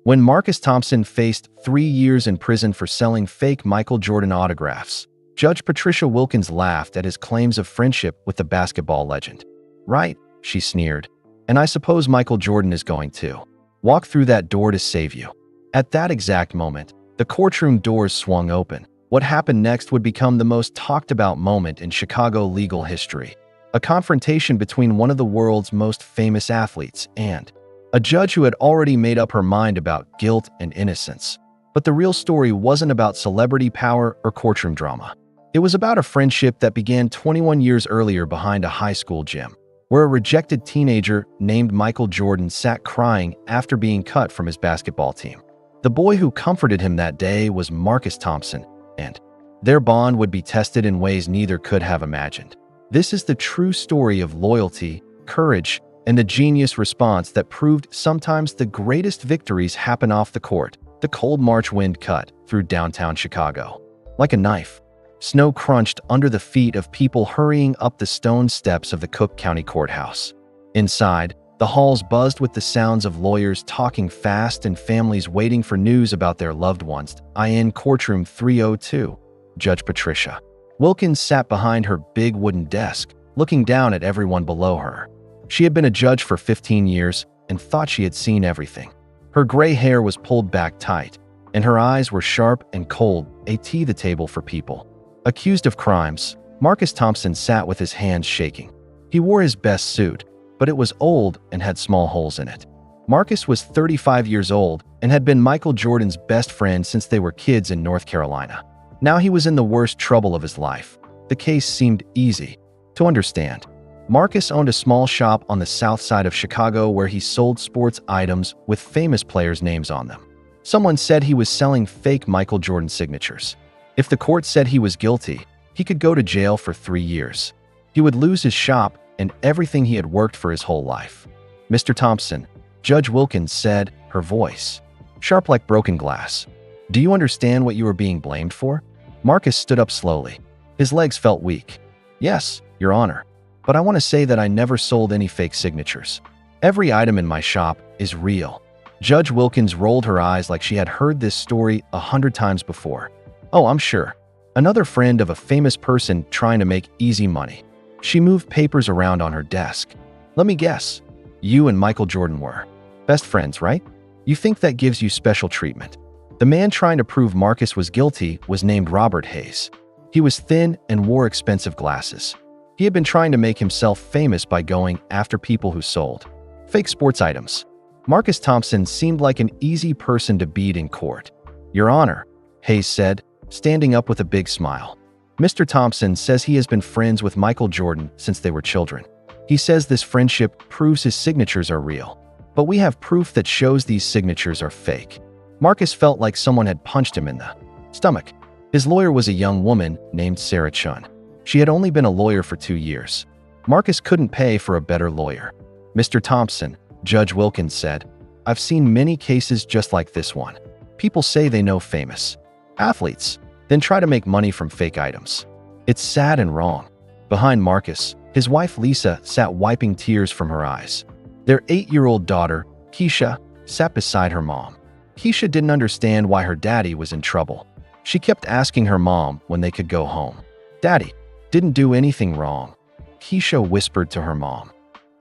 When Marcus Thompson faced 3 years in prison for selling fake Michael Jordan autographs, Judge Patricia Wilkins laughed at his claims of friendship with the basketball legend. "Right," she sneered, "and I suppose Michael Jordan is going to walk through that door to save you." At that exact moment, the courtroom doors swung open. What happened next would become the most talked about moment in Chicago legal history. A confrontation between one of the world's most famous athletes and a judge who had already made up her mind about guilt and innocence. But the real story wasn't about celebrity power or courtroom drama. It was about a friendship that began 21 years earlier behind a high school gym, where a rejected teenager named Michael Jordan sat crying after being cut from his basketball team. The boy who comforted him that day was Marcus Thompson, and their bond would be tested in ways neither could have imagined. This is the true story of loyalty, courage, and the genius response that proved sometimes the greatest victories happen off the court. The cold March wind cut through downtown Chicago like a knife. Snow crunched under the feet of people hurrying up the stone steps of the Cook County Courthouse. Inside, the halls buzzed with the sounds of lawyers talking fast and families waiting for news about their loved ones. In Courtroom 302, Judge Patricia Wilkins sat behind her big wooden desk, looking down at everyone below her. She had been a judge for 15 years and thought she had seen everything. Her gray hair was pulled back tight, and her eyes were sharp and cold. The table for people accused of crimes. Marcus Thompson sat with his hands shaking. He wore his best suit, but it was old and had small holes in it. Marcus was 35 years old and had been Michael Jordan's best friend since they were kids in North Carolina. Now he was in the worst trouble of his life. The case seemed easy to understand. Marcus owned a small shop on the south side of Chicago where he sold sports items with famous players' names on them. Someone said he was selling fake Michael Jordan signatures. If the court said he was guilty, he could go to jail for 3 years. He would lose his shop and everything he had worked for his whole life. "Mr. Thompson," Judge Wilkins said, her voice sharp like broken glass, "do you understand what you are being blamed for?" Marcus stood up slowly. His legs felt weak. "Yes, Your Honor. But I want to say that I never sold any fake signatures. Every item in my shop is real." Judge Wilkins rolled her eyes like she had heard this story 100 times before. "Oh, I'm sure. Another friend of a famous person trying to make easy money." She moved papers around on her desk. "Let me guess. You and Michael Jordan were best friends, right? You think that gives you special treatment." The man trying to prove Marcus was guilty was named Robert Hayes. He was thin and wore expensive glasses. He had been trying to make himself famous by going after people who sold fake sports items. Marcus Thompson seemed like an easy person to beat in court. "Your Honor," Hayes said, standing up with a big smile. "Mr. Thompson says he has been friends with Michael Jordan since they were children. He says this friendship proves his signatures are real. But we have proof that shows these signatures are fake." Marcus felt like someone had punched him in the stomach. His lawyer was a young woman named Sarah Chun. She had only been a lawyer for 2 years. Marcus couldn't pay for a better lawyer. "Mr. Thompson," Judge Wilkins said, "I've seen many cases just like this one. People say they know famous athletes, then try to make money from fake items. It's sad and wrong." Behind Marcus, his wife Lisa sat wiping tears from her eyes. Their 8-year-old daughter, Keisha, sat beside her mom. Keisha didn't understand why her daddy was in trouble. She kept asking her mom when they could go home. "Daddy didn't do anything wrong," Keisha whispered to her mom.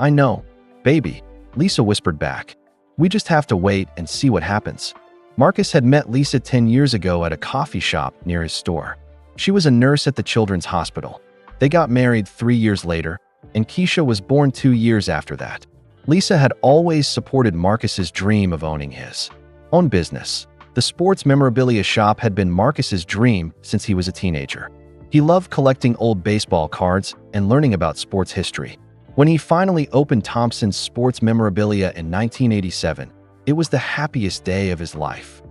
"I know, baby," Lisa whispered back. "We just have to wait and see what happens." Marcus had met Lisa 10 years ago at a coffee shop near his store. She was a nurse at the Children's Hospital. They got married 3 years later, and Keisha was born 2 years after that. Lisa had always supported Marcus's dream of owning his own business. The sports memorabilia shop had been Marcus's dream since he was a teenager. He loved collecting old baseball cards and learning about sports history. When he finally opened Thompson's Sports Memorabilia in 1987, it was the happiest day of his life.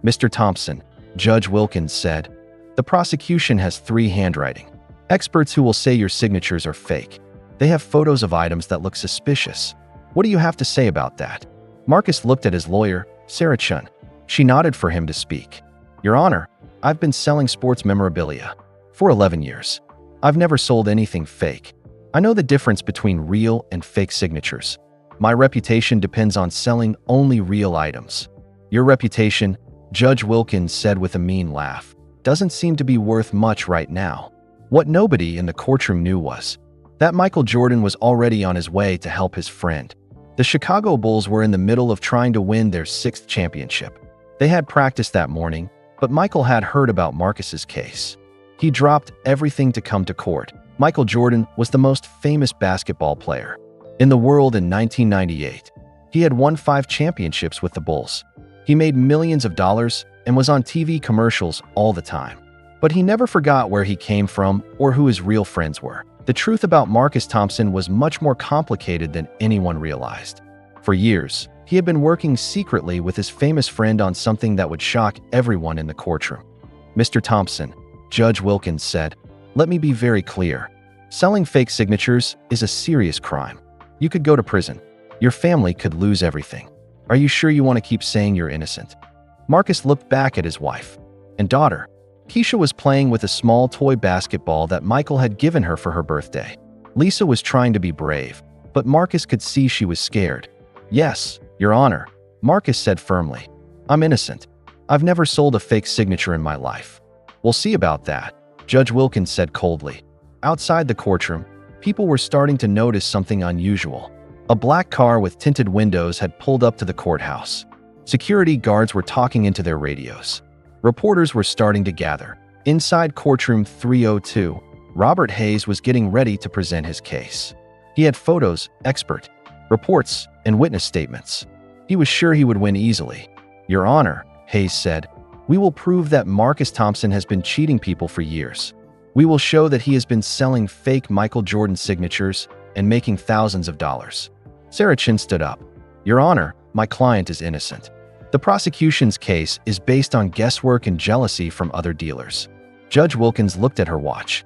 "Mr. Thompson," Judge Wilkins said, "the prosecution has 3 handwriting experts who will say your signatures are fake. They have photos of items that look suspicious. What do you have to say about that?" Marcus looked at his lawyer, Sarah Chun. She nodded for him to speak. "Your Honor, I've been selling sports memorabilia for 11 years. I've never sold anything fake. I know the difference between real and fake signatures. My reputation depends on selling only real items." Your reputation, Judge Wilkins said with a mean laugh, doesn't seem to be worth much right now. What nobody in the courtroom knew was that Michael Jordan was already on his way to help his friend. The Chicago Bulls were in the middle of trying to win their 6th championship. They had practice that morning, but Michael had heard about Marcus's case. He dropped everything to come to court. Michael Jordan was the most famous basketball player in the world in 1998. He had won 5 championships with the Bulls. He made millions of dollars and was on TV commercials all the time. But he never forgot where he came from or who his real friends were. The truth about Marcus Thompson was much more complicated than anyone realized. For years, he had been working secretly with his famous friend on something that would shock everyone in the courtroom. Mr. Thompson, Judge Wilkins said, "Let me be very clear. Selling fake signatures is a serious crime. You could go to prison. Your family could lose everything. Are you sure you want to keep saying you're innocent?" Marcus looked back at his wife and daughter. Keisha was playing with a small toy basketball that Michael had given her for her birthday. Lisa was trying to be brave, but Marcus could see she was scared. "Yes, Your Honor," Marcus said firmly. "I'm innocent. I've never sold a fake signature in my life." "We'll see about that," Judge Wilkins said coldly. Outside the courtroom, people were starting to notice something unusual. A black car with tinted windows had pulled up to the courthouse. Security guards were talking into their radios. Reporters were starting to gather. Inside courtroom 302, Robert Hayes was getting ready to present his case. He had photos, expert reports, and witness statements. He was sure he would win easily. "Your Honor," Hayes said, "we will prove that Marcus Thompson has been cheating people for years. We will show that he has been selling fake Michael Jordan signatures and making thousands of dollars." Sarah Chin stood up. "Your Honor, my client is innocent. The prosecution's case is based on guesswork and jealousy from other dealers." Judge Wilkins looked at her watch.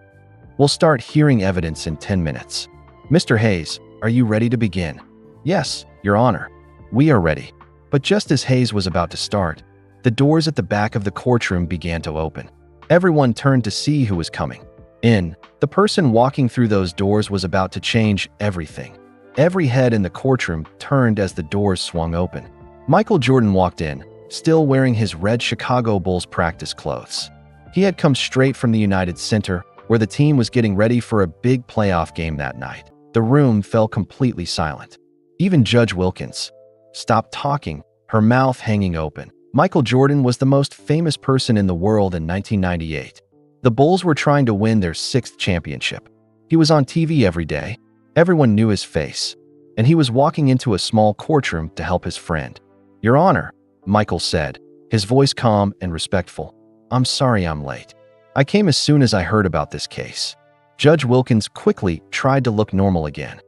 "We'll start hearing evidence in 10 minutes. Mr. Hayes, are you ready to begin?" "Yes, Your Honor. We are ready." But just as Hayes was about to start, the doors at the back of the courtroom began to open. Everyone turned to see who was coming in. The person walking through those doors was about to change everything. Every head in the courtroom turned as the doors swung open. Michael Jordan walked in, still wearing his red Chicago Bulls practice clothes. He had come straight from the United Center, where the team was getting ready for a big playoff game that night. The room fell completely silent. Even Judge Wilkins stopped talking, her mouth hanging open. Michael Jordan was the most famous person in the world in 1998. The Bulls were trying to win their 6th championship. He was on TV every day. Everyone knew his face. And he was walking into a small courtroom to help his friend. "Your Honor," Michael said, his voice calm and respectful. "I'm sorry I'm late. I came as soon as I heard about this case." Judge Wilkins quickly tried to look normal again.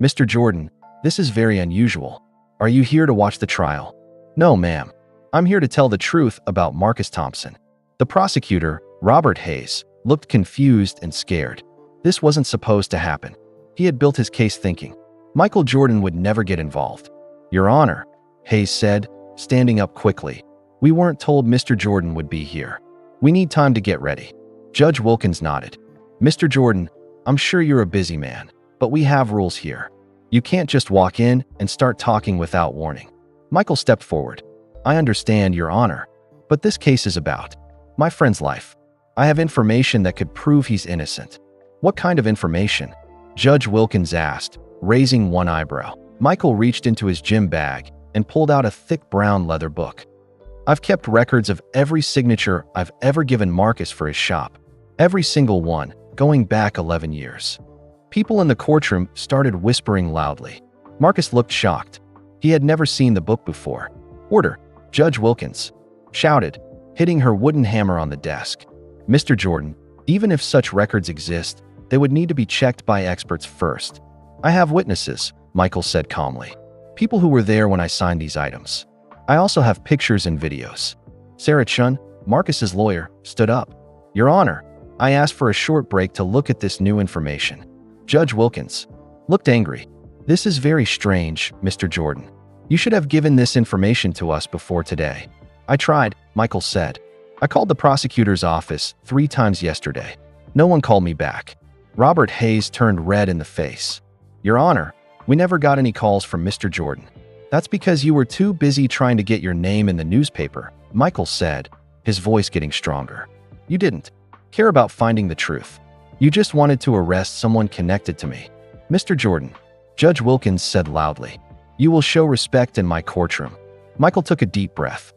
"Mr. Jordan, this is very unusual. Are you here to watch the trial?" "No, ma'am. I'm here to tell the truth about Marcus Thompson." The prosecutor, Robert Hayes, looked confused and scared. This wasn't supposed to happen. He had built his case thinking Michael Jordan would never get involved. "Your Honor," Hayes said, standing up quickly, "we weren't told Mr. Jordan would be here. We need time to get ready." Judge Wilkins nodded. "Mr. Jordan, I'm sure you're a busy man, but we have rules here. You can't just walk in and start talking without warning." Michael stepped forward. "I understand, Your Honor, but this case is about my friend's life. I have information that could prove he's innocent." "What kind of information?" Judge Wilkins asked, raising one eyebrow. Michael reached into his gym bag and pulled out a thick brown leather book. "I've kept records of every signature I've ever given Marcus for his shop. Every single one, going back 11 years. People in the courtroom started whispering loudly. Marcus looked shocked. He had never seen the book before. "Order!" Judge Wilkins shouted, hitting her wooden hammer on the desk. "Mr. Jordan, even if such records exist, they would need to be checked by experts first." "I have witnesses," Michael said calmly. "People who were there when I signed these items. I also have pictures and videos." Sarah Chun, Marcus's lawyer, stood up. "Your Honor, I asked for a short break to look at this new information." Judge Wilkins looked angry. "This is very strange, Mr. Jordan. You should have given this information to us before today." "I tried," Michael said. "I called the prosecutor's office 3 times yesterday. No one called me back." Robert Hayes turned red in the face. "Your Honor, we never got any calls from Mr. Jordan." That's because you were too busy trying to get your name in the newspaper, Michael said, his voice getting stronger. You didn't care about finding the truth. You just wanted to arrest someone connected to me. Mr. Jordan, Judge Wilkins said loudly, you will show respect in my courtroom. Michael took a deep breath.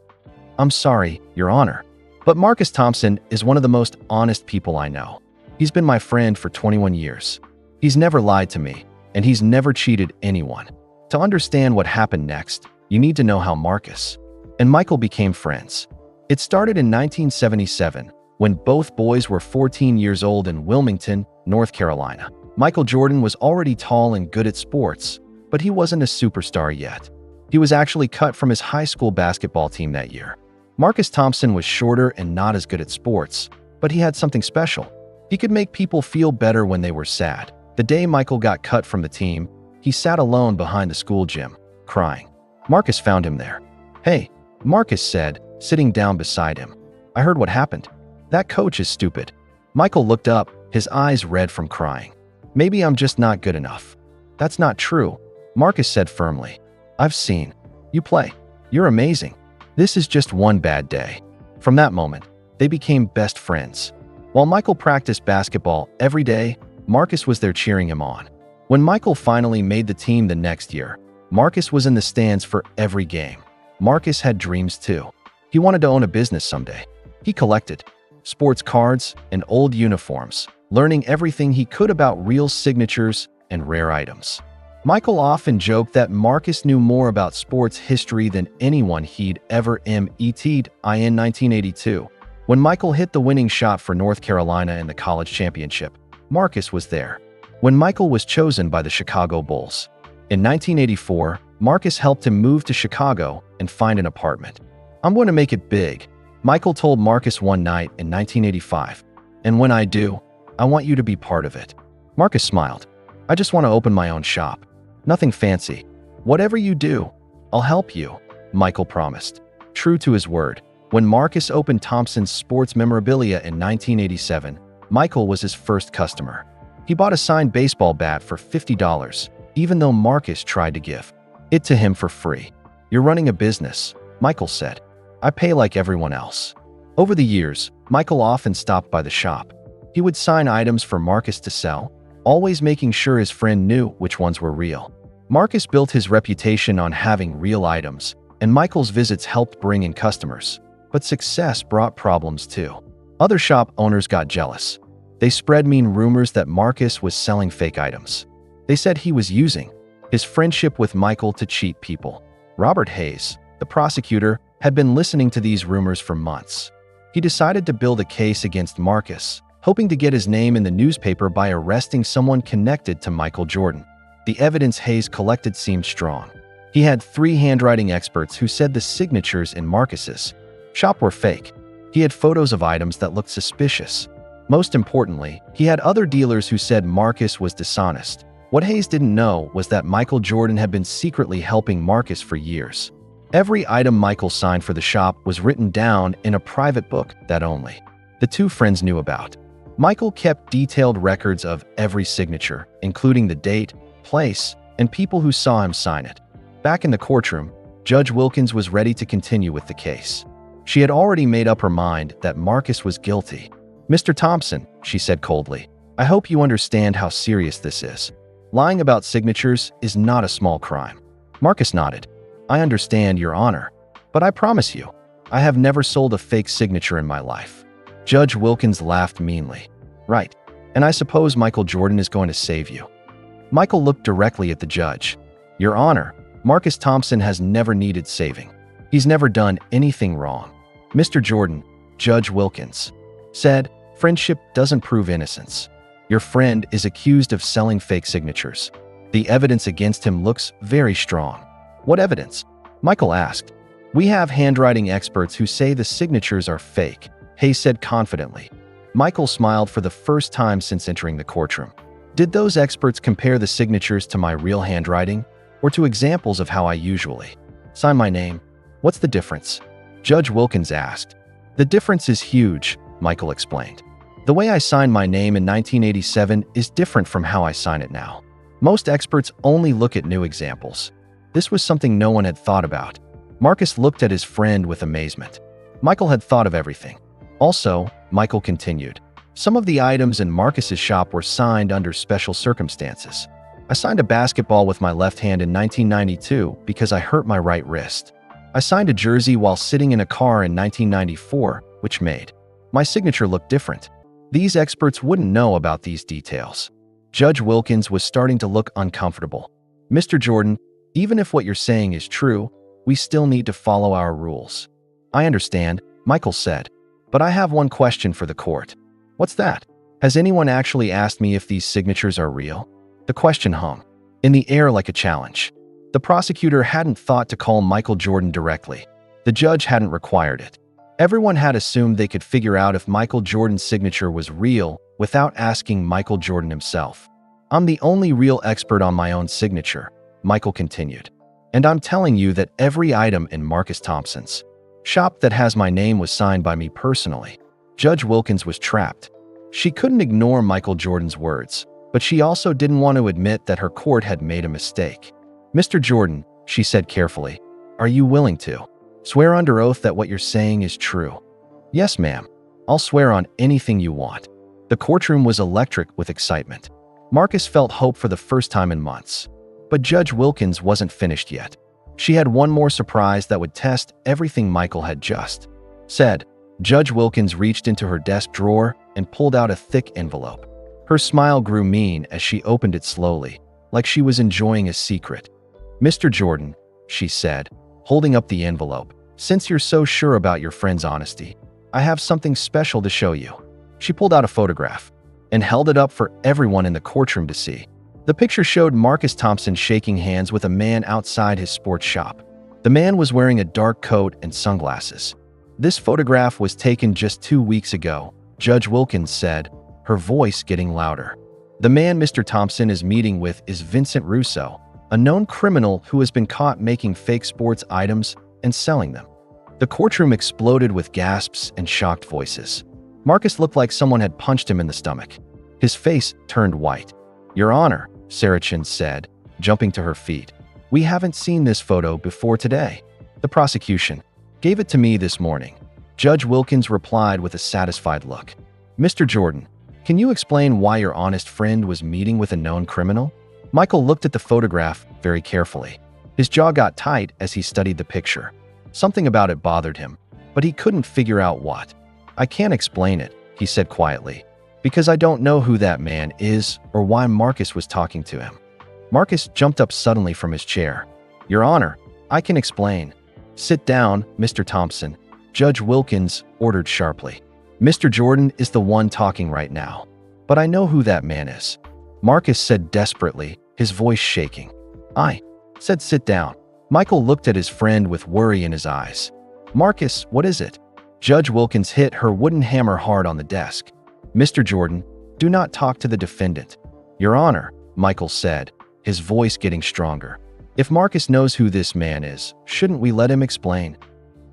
I'm sorry, Your Honor, but Marcus Thompson is one of the most honest people I know. He's been my friend for 21 years. He's never lied to me, and he's never cheated anyone. To understand what happened next, you need to know how Marcus and Michael became friends. It started in 1977, when both boys were 14 years old in Wilmington, North Carolina. Michael Jordan was already tall and good at sports, but he wasn't a superstar yet. He was actually cut from his high school basketball team that year. Marcus Thompson was shorter and not as good at sports, but he had something special. He could make people feel better when they were sad. The day Michael got cut from the team, he sat alone behind the school gym, crying. Marcus found him there. Hey, Marcus said, sitting down beside him. I heard what happened. That coach is stupid. Michael looked up, his eyes red from crying. Maybe I'm just not good enough. That's not true, Marcus said firmly. I've seen you play. You're amazing. This is just one bad day. From that moment, they became best friends. While Michael practiced basketball every day, Marcus was there cheering him on. When Michael finally made the team the next year, Marcus was in the stands for every game. Marcus had dreams too. He wanted to own a business someday. He collected sports cards and old uniforms, learning everything he could about real signatures and rare items. Michael often joked that Marcus knew more about sports history than anyone he'd ever met. In 1982, when Michael hit the winning shot for North Carolina in the college championship, Marcus was there. When Michael was chosen by the Chicago Bulls. In 1984, Marcus helped him move to Chicago and find an apartment. I'm going to make it big, Michael told Marcus one night in 1985. And when I do, I want you to be part of it. Marcus smiled. I just want to open my own shop. Nothing fancy. Whatever you do, I'll help you, Michael promised. True to his word, when Marcus opened Thompson's Sports Memorabilia in 1987, Michael was his first customer. He bought a signed baseball bat for $50, even though Marcus tried to give it to him for free. You're running a business, Michael said. I pay like everyone else. Over the years, Michael often stopped by the shop. He would sign items for Marcus to sell, always making sure his friend knew which ones were real. Marcus built his reputation on having real items, and Michael's visits helped bring in customers. But success brought problems too. Other shop owners got jealous. They spread mean rumors that Marcus was selling fake items. They said he was using his friendship with Michael to cheat people. Robert Hayes, the prosecutor, had been listening to these rumors for months. He decided to build a case against Marcus, hoping to get his name in the newspaper by arresting someone connected to Michael Jordan. The evidence Hayes collected seemed strong. He had 3 handwriting experts who said the signatures in Marcus's shop were fake. He had photos of items that looked suspicious. Most importantly, he had other dealers who said Marcus was dishonest. What Hayes didn't know was that Michael Jordan had been secretly helping Marcus for years. Every item Michael signed for the shop was written down in a private book that only the 2 friends knew about. Michael kept detailed records of every signature, including the date, place, and people who saw him sign it. Back in the courtroom, Judge Wilkins was ready to continue with the case. She had already made up her mind that Marcus was guilty. Mr. Thompson, she said coldly, I hope you understand how serious this is. Lying about signatures is not a small crime. Marcus nodded. I understand, Your Honor, but I promise you, I have never sold a fake signature in my life. Judge Wilkins laughed meanly. Right, and I suppose Michael Jordan is going to save you. Michael looked directly at the judge. Your Honor, Marcus Thompson has never needed saving. He's never done anything wrong. Mr. Jordan, Judge Wilkins said, friendship doesn't prove innocence. Your friend is accused of selling fake signatures. The evidence against him looks very strong. What evidence? Michael asked. We have handwriting experts who say the signatures are fake, Hayes said confidently. Michael smiled for the first time since entering the courtroom. Did those experts compare the signatures to my real handwriting, or to examples of how I usually sign my name? What's the difference? Judge Wilkins asked. The difference is huge, Michael explained. The way I signed my name in 1987 is different from how I sign it now. Most experts only look at new examples. This was something no one had thought about. Marcus looked at his friend with amazement. Michael had thought of everything. Also, Michael continued, some of the items in Marcus's shop were signed under special circumstances. I signed a basketball with my left hand in 1992 because I hurt my right wrist. I signed a jersey while sitting in a car in 1994, which made my signature look different. These experts wouldn't know about these details. Judge Wilkins was starting to look uncomfortable. Mr. Jordan, even if what you're saying is true, we still need to follow our rules. I understand, Michael said, but I have one question for the court. What's that? Has anyone actually asked me if these signatures are real? The question hung in the air like a challenge. The prosecutor hadn't thought to call Michael Jordan directly. The judge hadn't required it. Everyone had assumed they could figure out if Michael Jordan's signature was real without asking Michael Jordan himself. I'm the only real expert on my own signature, Michael continued. And I'm telling you that every item in Marcus Thompson's shop that has my name was signed by me personally. Judge Wilkins was trapped. She couldn't ignore Michael Jordan's words, but she also didn't want to admit that her court had made a mistake. Mr. Jordan, she said carefully, are you willing to swear under oath that what you're saying is true? Yes, ma'am. I'll swear on anything you want. The courtroom was electric with excitement. Marcus felt hope for the first time in months. But Judge Wilkins wasn't finished yet. She had one more surprise that would test everything Michael had just said. Judge Wilkins reached into her desk drawer and pulled out a thick envelope. Her smile grew mean as she opened it slowly, like she was enjoying a secret. Mr. Jordan, she said, holding up the envelope, since you're so sure about your friend's honesty, I have something special to show you. She pulled out a photograph and held it up for everyone in the courtroom to see. The picture showed Marcus Thompson shaking hands with a man outside his sports shop. The man was wearing a dark coat and sunglasses. This photograph was taken just 2 weeks ago, Judge Wilkins said, her voice getting louder. The man Mr. Thompson is meeting with is Vincent Russo, a known criminal who has been caught making fake sports items and selling them. The courtroom exploded with gasps and shocked voices. Marcus looked like someone had punched him in the stomach. His face turned white. Your Honor, Saracen said, jumping to her feet. We haven't seen this photo before today. The prosecution gave it to me this morning. Judge Wilkins replied with a satisfied look. Mr. Jordan, can you explain why your honest friend was meeting with a known criminal? Michael looked at the photograph very carefully. His jaw got tight as he studied the picture. Something about it bothered him, but he couldn't figure out what. I can't explain it, he said quietly, because I don't know who that man is or why Marcus was talking to him. Marcus jumped up suddenly from his chair. Your Honor, I can explain. Sit down, Mr. Thompson, Judge Wilkins ordered sharply. Mr. Jordan is the one talking right now, but I know who that man is. Marcus said desperately, his voice shaking. I said sit down. Michael looked at his friend with worry in his eyes. Marcus, what is it? Judge Wilkins hit her wooden hammer hard on the desk. Mr. Jordan, do not talk to the defendant. Your Honor, Michael said, his voice getting stronger. If Marcus knows who this man is, shouldn't we let him explain?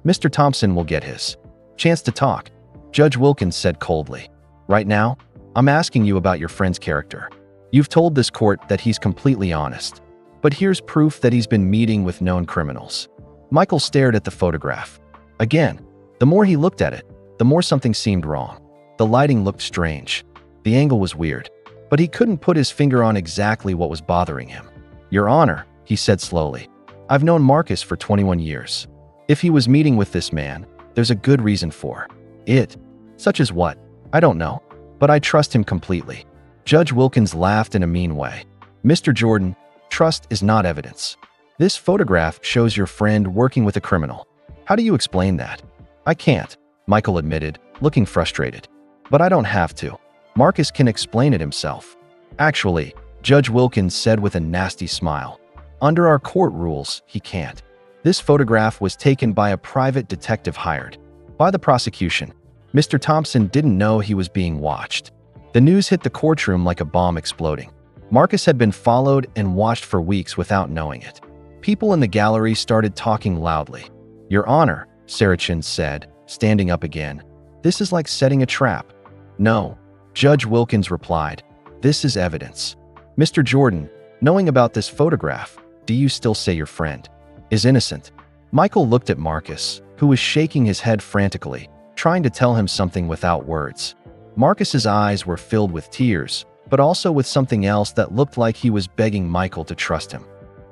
Mr. Thompson will get his chance to talk, Judge Wilkins said coldly. Right now, I'm asking you about your friend's character. You've told this court that he's completely honest, but here's proof that he's been meeting with known criminals. Michael stared at the photograph. Again, the more he looked at it, the more something seemed wrong. The lighting looked strange. The angle was weird, but he couldn't put his finger on exactly what was bothering him. Your Honor, he said slowly, I've known Marcus for 21 years. If he was meeting with this man, there's a good reason for it. Such as what? I don't know, but I trust him completely. Judge Wilkins laughed in a mean way. Mr. Jordan, trust is not evidence. This photograph shows your friend working with a criminal. How do you explain that? I can't, Michael admitted, looking frustrated. But I don't have to. Marcus can explain it himself. Actually, Judge Wilkins said with a nasty smile, under our court rules, he can't. This photograph was taken by a private detective hired by the prosecution. Mr. Thompson didn't know he was being watched. The news hit the courtroom like a bomb exploding. Marcus had been followed and watched for weeks without knowing it. People in the gallery started talking loudly. Your Honor, Saracen said, standing up again. This is like setting a trap. No, Judge Wilkins replied. This is evidence. Mr. Jordan, knowing about this photograph, do you still say your friend is innocent?" Michael looked at Marcus, who was shaking his head frantically, trying to tell him something without words. Marcus's eyes were filled with tears, but also with something else that looked like he was begging Michael to trust him.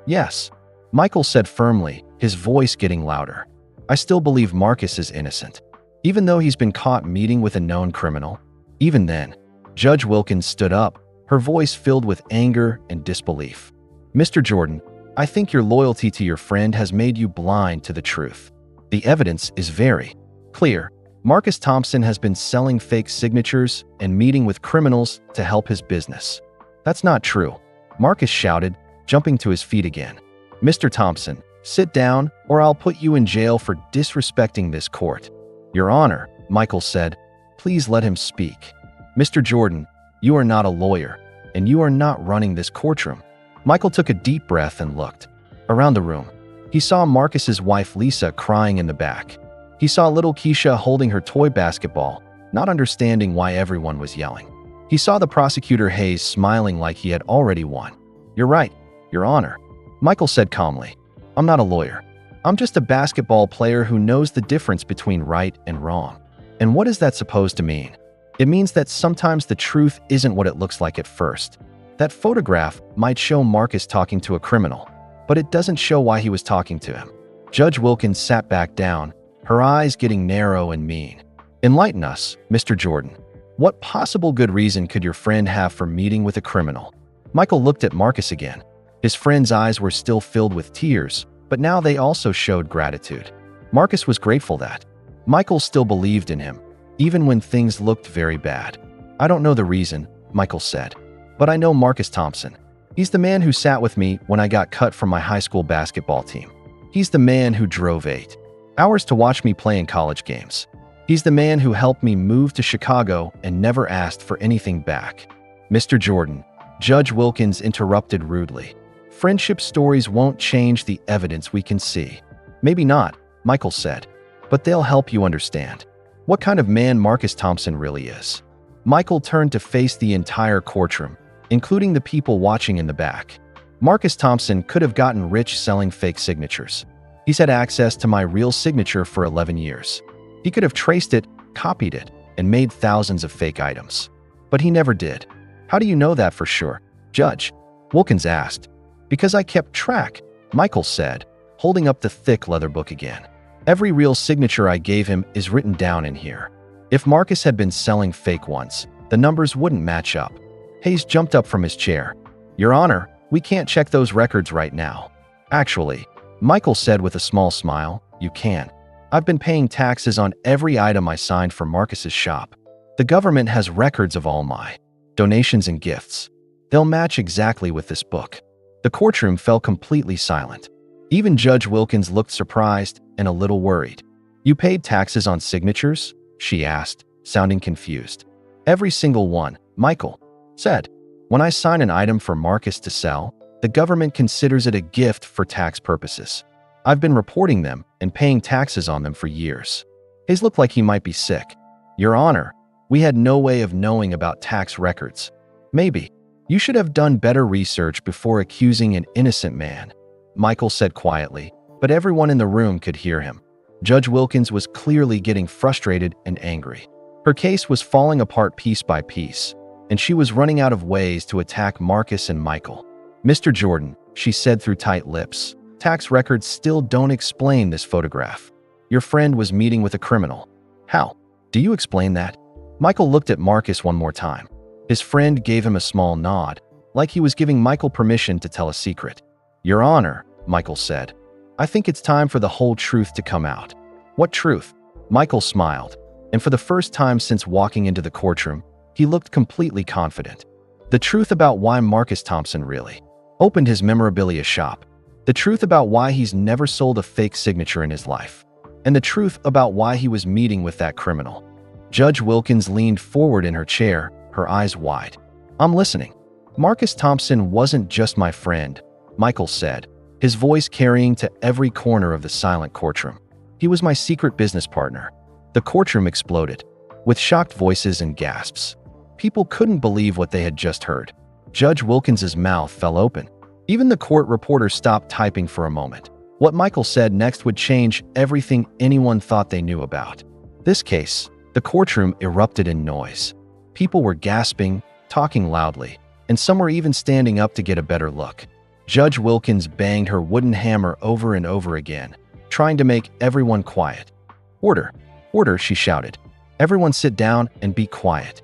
"Yes," Michael said firmly, his voice getting louder. "I still believe Marcus is innocent, even though he's been caught meeting with a known criminal." Even then, Judge Wilkins stood up, her voice filled with anger and disbelief. "Mr. Jordan, I think your loyalty to your friend has made you blind to the truth. The evidence is very clear. Marcus Thompson has been selling fake signatures and meeting with criminals to help his business." "That's not true," Marcus shouted, jumping to his feet again. "Mr. Thompson, sit down or I'll put you in jail for disrespecting this court." "Your Honor," Michael said, "please let him speak." "Mr. Jordan, you are not a lawyer, and you are not running this courtroom." Michael took a deep breath and looked around the room. He saw Marcus's wife Lisa crying in the back. He saw little Keisha holding her toy basketball, not understanding why everyone was yelling. He saw the prosecutor Hayes smiling like he had already won. "You're right, Your Honor," Michael said calmly. "I'm not a lawyer. I'm just a basketball player who knows the difference between right and wrong." "And what is that supposed to mean?" "It means that sometimes the truth isn't what it looks like at first. That photograph might show Marcus talking to a criminal, but it doesn't show why he was talking to him." Judge Wilkins sat back down, her eyes getting narrow and mean. "Enlighten us, Mr. Jordan. What possible good reason could your friend have for meeting with a criminal?" Michael looked at Marcus again. His friend's eyes were still filled with tears, but now they also showed gratitude. Marcus was grateful that Michael still believed in him, even when things looked very bad. "I don't know the reason," Michael said, "but I know Marcus Thompson. He's the man who sat with me when I got cut from my high school basketball team. He's the man who drove 8 hours to watch me play in college games. He's the man who helped me move to Chicago and never asked for anything back." "Mr. Jordan," Judge Wilkins interrupted rudely, "friendship stories won't change the evidence we can see." "Maybe not," Michael said, "but they'll help you understand what kind of man Marcus Thompson really is." Michael turned to face the entire courtroom, including the people watching in the back. "Marcus Thompson could have gotten rich selling fake signatures. He's had access to my real signature for 11 years. He could have traced it, copied it, and made thousands of fake items. But he never did." "How do you know that for sure?" Judge Wilkins asked. "Because I kept track," Michael said, holding up the thick leather book again. "Every real signature I gave him is written down in here. If Marcus had been selling fake ones, the numbers wouldn't match up." Hayes jumped up from his chair. "Your Honor, we can't check those records right now." "Actually," Michael said with a small smile, "you can. I've been paying taxes on every item I signed for Marcus's shop. The government has records of all my donations and gifts. They'll match exactly with this book." The courtroom fell completely silent. Even Judge Wilkins looked surprised and a little worried. "You paid taxes on signatures?" she asked, sounding confused. "Every single one," Michael said. "When I sign an item for Marcus to sell, the government considers it a gift for tax purposes. I've been reporting them and paying taxes on them for years." Hayes looked like he might be sick. "Your Honor, we had no way of knowing about tax records. Maybe you should have done better research before accusing an innocent man," Michael said quietly, but everyone in the room could hear him. Judge Wilkins was clearly getting frustrated and angry. Her case was falling apart piece by piece, and she was running out of ways to attack Marcus and Michael. "Mr. Jordan," she said through tight lips, "tax records still don't explain this photograph. Your friend was meeting with a criminal." "How? Do you explain that?" Michael looked at Marcus one more time. His friend gave him a small nod, like he was giving Michael permission to tell a secret. "Your Honor," Michael said, "I think it's time for the whole truth to come out." "What truth?" Michael smiled, and for the first time since walking into the courtroom, he looked completely confident. "The truth about why Marcus Thompson really opened his memorabilia shop. The truth about why he's never sold a fake signature in his life. And the truth about why he was meeting with that criminal." Judge Wilkins leaned forward in her chair, her eyes wide. "I'm listening." "Marcus Thompson wasn't just my friend," Michael said, his voice carrying to every corner of the silent courtroom. "He was my secret business partner." The courtroom exploded, with shocked voices and gasps. People couldn't believe what they had just heard. Judge Wilkins's mouth fell open. Even the court reporter stopped typing for a moment. What Michael said next would change everything anyone thought they knew about this case. The courtroom erupted in noise. People were gasping, talking loudly, and some were even standing up to get a better look. Judge Wilkins banged her wooden hammer over and over again, trying to make everyone quiet. "Order! Order!" she shouted. "Everyone sit down and be quiet."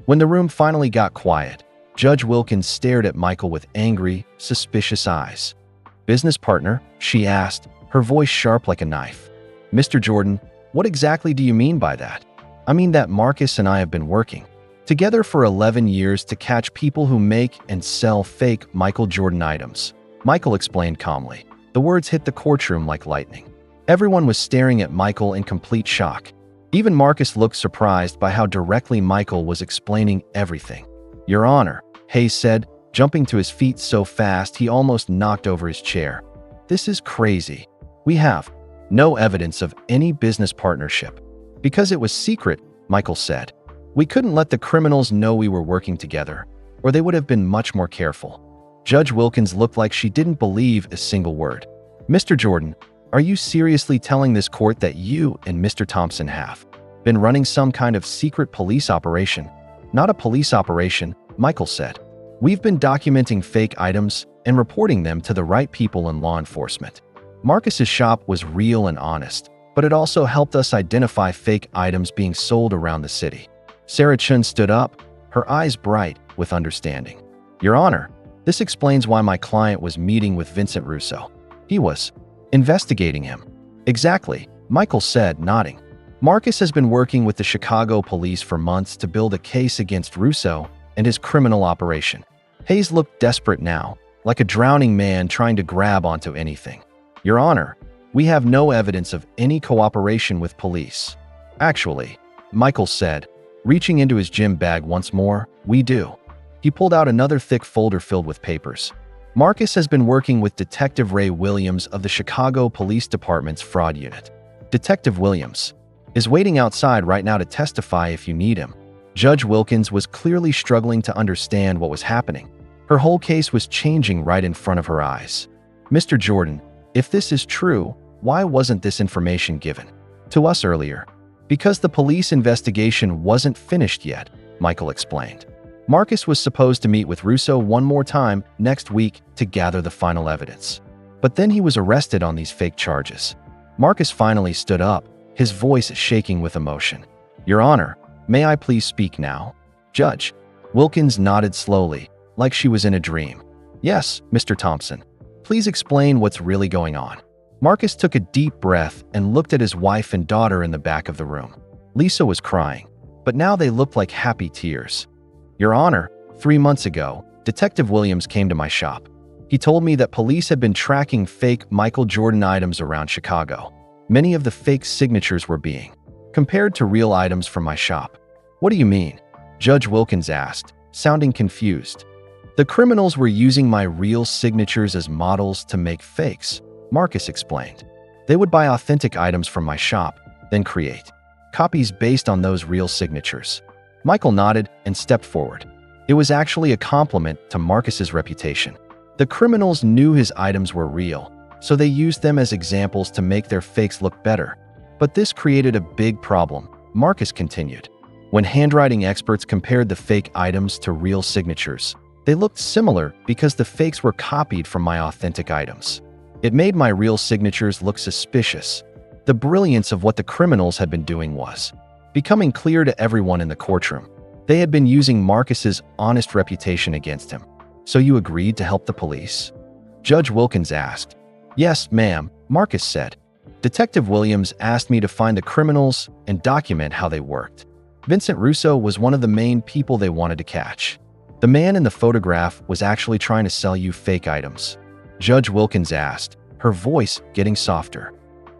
When the room finally got quiet, Judge Wilkins stared at Michael with angry, suspicious eyes. "Business partner?" she asked, her voice sharp like a knife. "Mr. Jordan, what exactly do you mean by that?" "I mean that Marcus and I have been working together for 11 years to catch people who make and sell fake Michael Jordan items," Michael explained calmly. The words hit the courtroom like lightning. Everyone was staring at Michael in complete shock. Even Marcus looked surprised by how directly Michael was explaining everything. "Your Honor," Hayes said, jumping to his feet so fast he almost knocked over his chair. "This is crazy. We have no evidence of any business partnership." "Because it was secret," Michael said. "We couldn't let the criminals know we were working together, or they would have been much more careful." Judge Wilkins looked like she didn't believe a single word. "Mr. Jordan, are you seriously telling this court that you and Mr. Thompson have been running some kind of secret police operation?" "Not a police operation," Michael said. "We've been documenting fake items and reporting them to the right people in law enforcement." Marcus's shop was real and honest, but it also helped us identify fake items being sold around the city. Sarah Chun stood up, her eyes bright with understanding. "Your Honor, this explains why my client was meeting with Vincent Russo. He was investigating him." "Exactly," Michael said, nodding. "Marcus has been working with the Chicago police for months to build a case against Russo and his criminal operation." Hayes looked desperate now, like a drowning man trying to grab onto anything. "Your Honor, we have no evidence of any cooperation with police." "Actually," Michael said, reaching into his gym bag once more, "we do." He pulled out another thick folder filled with papers. "Marcus has been working with Detective Ray Williams of the Chicago Police Department's fraud unit. Detective Williams is waiting outside right now to testify if you need him." Judge Wilkins was clearly struggling to understand what was happening. Her whole case was changing right in front of her eyes. "Mr. Jordan, if this is true, why wasn't this information given to us earlier?" "Because the police investigation wasn't finished yet," Michael explained. "Marcus was supposed to meet with Russo one more time next week to gather the final evidence. But then he was arrested on these fake charges." Marcus finally stood up, his voice shaking with emotion. "Your Honor, may I please speak now?" Judge Wilkins nodded slowly, like she was in a dream. "Yes, Mr. Thompson. Please explain what's really going on." Marcus took a deep breath and looked at his wife and daughter in the back of the room. Lisa was crying, but now they looked like happy tears. "Your Honor, 3 months ago, Detective Williams came to my shop. He told me that police had been tracking fake Michael Jordan items around Chicago. Many of the fake signatures were being compared to real items from my shop." "What do you mean?" Judge Wilkins asked, sounding confused. "The criminals were using my real signatures as models to make fakes," Marcus explained. "They would buy authentic items from my shop, then create copies based on those real signatures." Michael nodded and stepped forward. It was actually a compliment to Marcus's reputation. The criminals knew his items were real, so they used them as examples to make their fakes look better. But this created a big problem, Marcus continued. When handwriting experts compared the fake items to real signatures, they looked similar because the fakes were copied from my authentic items. It made my real signatures look suspicious. The brilliance of what the criminals had been doing was becoming clear to everyone in the courtroom. They had been using Marcus's honest reputation against him. "So you agreed to help the police?" Judge Wilkins asked. "Yes, ma'am," Marcus said. "Detective Williams asked me to find the criminals and document how they worked. Vincent Russo was one of the main people they wanted to catch. The man in the photograph was actually trying to sell you fake items." Judge Wilkins asked, her voice getting softer.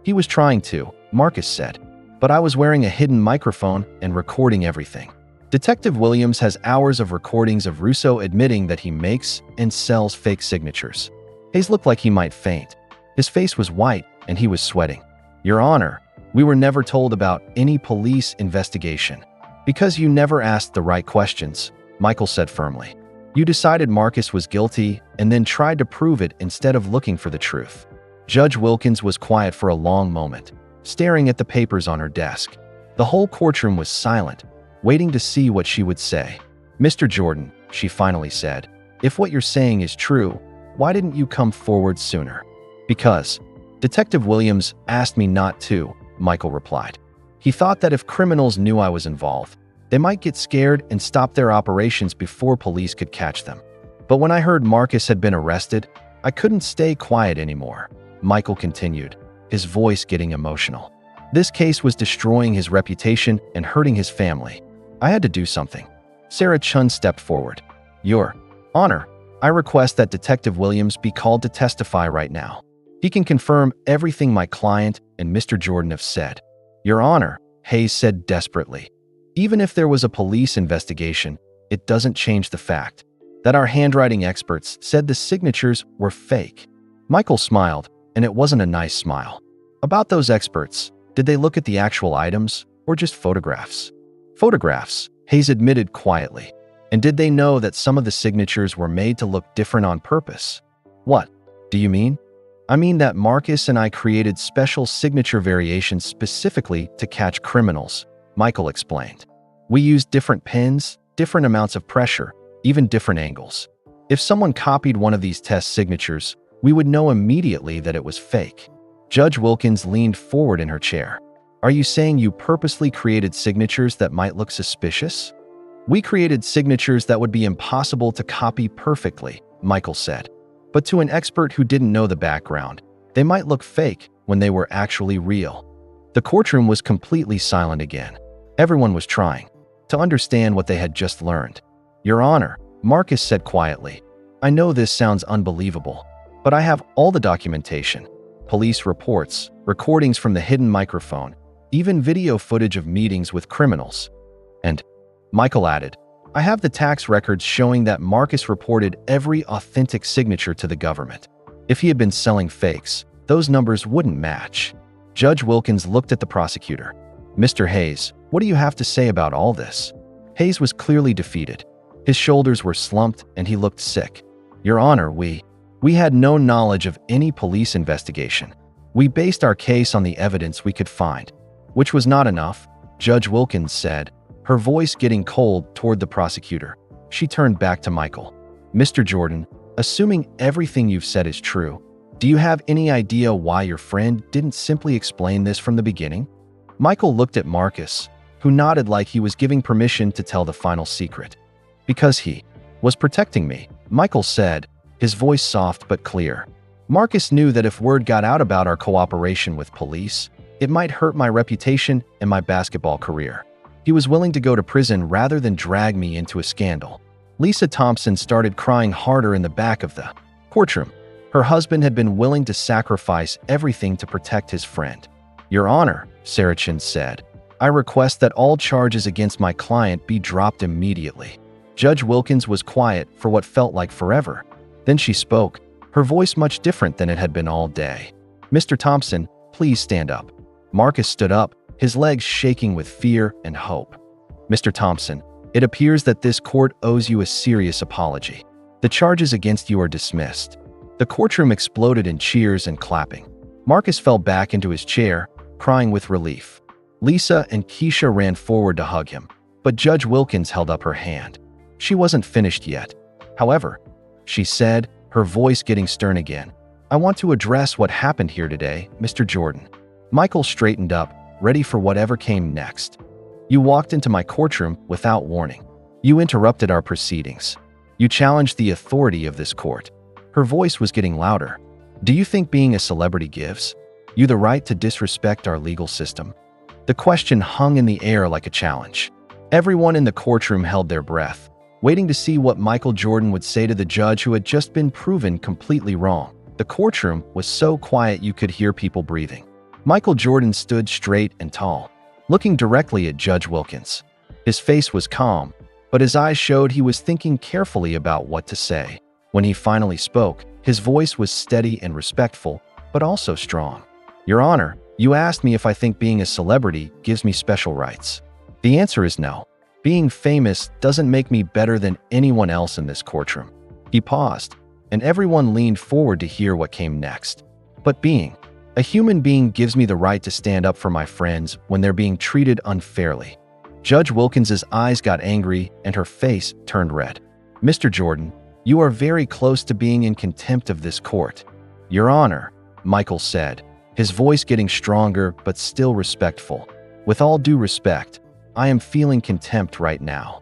"He was trying to," Marcus said, "but I was wearing a hidden microphone and recording everything. Detective Williams has hours of recordings of Russo admitting that he makes and sells fake signatures." Hayes looked like he might faint. His face was white and he was sweating. "Your Honor, we were never told about any police investigation." "Because you never asked the right questions," Michael said firmly. You decided Marcus was guilty and then tried to prove it instead of looking for the truth. Judge Wilkins was quiet for a long moment, staring at the papers on her desk. The whole courtroom was silent, waiting to see what she would say. "Mr. Jordan," she finally said, "if what you're saying is true, why didn't you come forward sooner?" "Because Detective Williams asked me not to," Michael replied. "He thought that if criminals knew I was involved, they might get scared and stop their operations before police could catch them. But when I heard Marcus had been arrested, I couldn't stay quiet anymore," Michael continued, his voice getting emotional. "This case was destroying his reputation and hurting his family. I had to do something." Sarah Chun stepped forward. "Your Honor, I request that Detective Williams be called to testify right now. He can confirm everything my client and Mr. Jordan have said." "Your Honor," Hayes said desperately, "even if there was a police investigation, it doesn't change the fact that our handwriting experts said the signatures were fake." Michael smiled, and it wasn't a nice smile. "About those experts, did they look at the actual items or just photographs?" "Photographs," Hayes admitted quietly. "And did they know that some of the signatures were made to look different on purpose?" "What do you mean?" "I mean that Marcus and I created special signature variations specifically to catch criminals," Michael explained. "We used different pens, different amounts of pressure, even different angles. If someone copied one of these test signatures, we would know immediately that it was fake." Judge Wilkins leaned forward in her chair. "Are you saying you purposely created signatures that might look suspicious?" "We created signatures that would be impossible to copy perfectly," Michael said. "But to an expert who didn't know the background, they might look fake when they were actually real." The courtroom was completely silent again. Everyone was trying to understand what they had just learned. "Your Honor," Marcus said quietly, "I know this sounds unbelievable, but I have all the documentation. Police reports, recordings from the hidden microphone, even video footage of meetings with criminals. And," Michael added, "I have the tax records showing that Marcus reported every authentic signature to the government. If he had been selling fakes, those numbers wouldn't match." Judge Wilkins looked at the prosecutor. "Mr. Hayes, what do you have to say about all this?" Hayes was clearly defeated. His shoulders were slumped and he looked sick. "Your Honor, we had no knowledge of any police investigation. We based our case on the evidence we could find." "Which was not enough," Judge Wilkins said, her voice getting cold toward the prosecutor. She turned back to Michael. "Mr. Jordan, assuming everything you've said is true, do you have any idea why your friend didn't simply explain this from the beginning?" Michael looked at Marcus, who nodded like he was giving permission to tell the final secret. "Because he was protecting me," Michael said, his voice soft but clear. "Marcus knew that if word got out about our cooperation with police, it might hurt my reputation and my basketball career. He was willing to go to prison rather than drag me into a scandal." Lisa Thompson started crying harder in the back of the courtroom. Her husband had been willing to sacrifice everything to protect his friend. "Your Honor," Sarah Chin said, "I request that all charges against my client be dropped immediately." Judge Wilkins was quiet for what felt like forever. Then she spoke, her voice much different than it had been all day. "Mr. Thompson, please stand up." Marcus stood up, his legs shaking with fear and hope. "Mr. Thompson, it appears that this court owes you a serious apology. The charges against you are dismissed." The courtroom exploded in cheers and clapping. Marcus fell back into his chair, crying with relief. Lisa and Keisha ran forward to hug him, but Judge Wilkins held up her hand. She wasn't finished yet. "However," she said, her voice getting stern again, "I want to address what happened here today, Mr. Jordan." Michael straightened up, ready for whatever came next. "You walked into my courtroom without warning. You interrupted our proceedings. You challenged the authority of this court." Her voice was getting louder. "Do you think being a celebrity gives you the right to disrespect our legal system?" The question hung in the air like a challenge. Everyone in the courtroom held their breath, waiting to see what Michael Jordan would say to the judge who had just been proven completely wrong. The courtroom was so quiet you could hear people breathing. Michael Jordan stood straight and tall, looking directly at Judge Wilkins. His face was calm, but his eyes showed he was thinking carefully about what to say. When he finally spoke, his voice was steady and respectful, but also strong. "Your Honor, you asked me if I think being a celebrity gives me special rights. The answer is no. Being famous doesn't make me better than anyone else in this courtroom." He paused, and everyone leaned forward to hear what came next. "But being a human being gives me the right to stand up for my friends when they're being treated unfairly." Judge Wilkins's eyes got angry and her face turned red. "Mr. Jordan, you are very close to being in contempt of this court." "Your Honor," Michael said, his voice getting stronger but still respectful. "With all due respect, I am feeling contempt right now."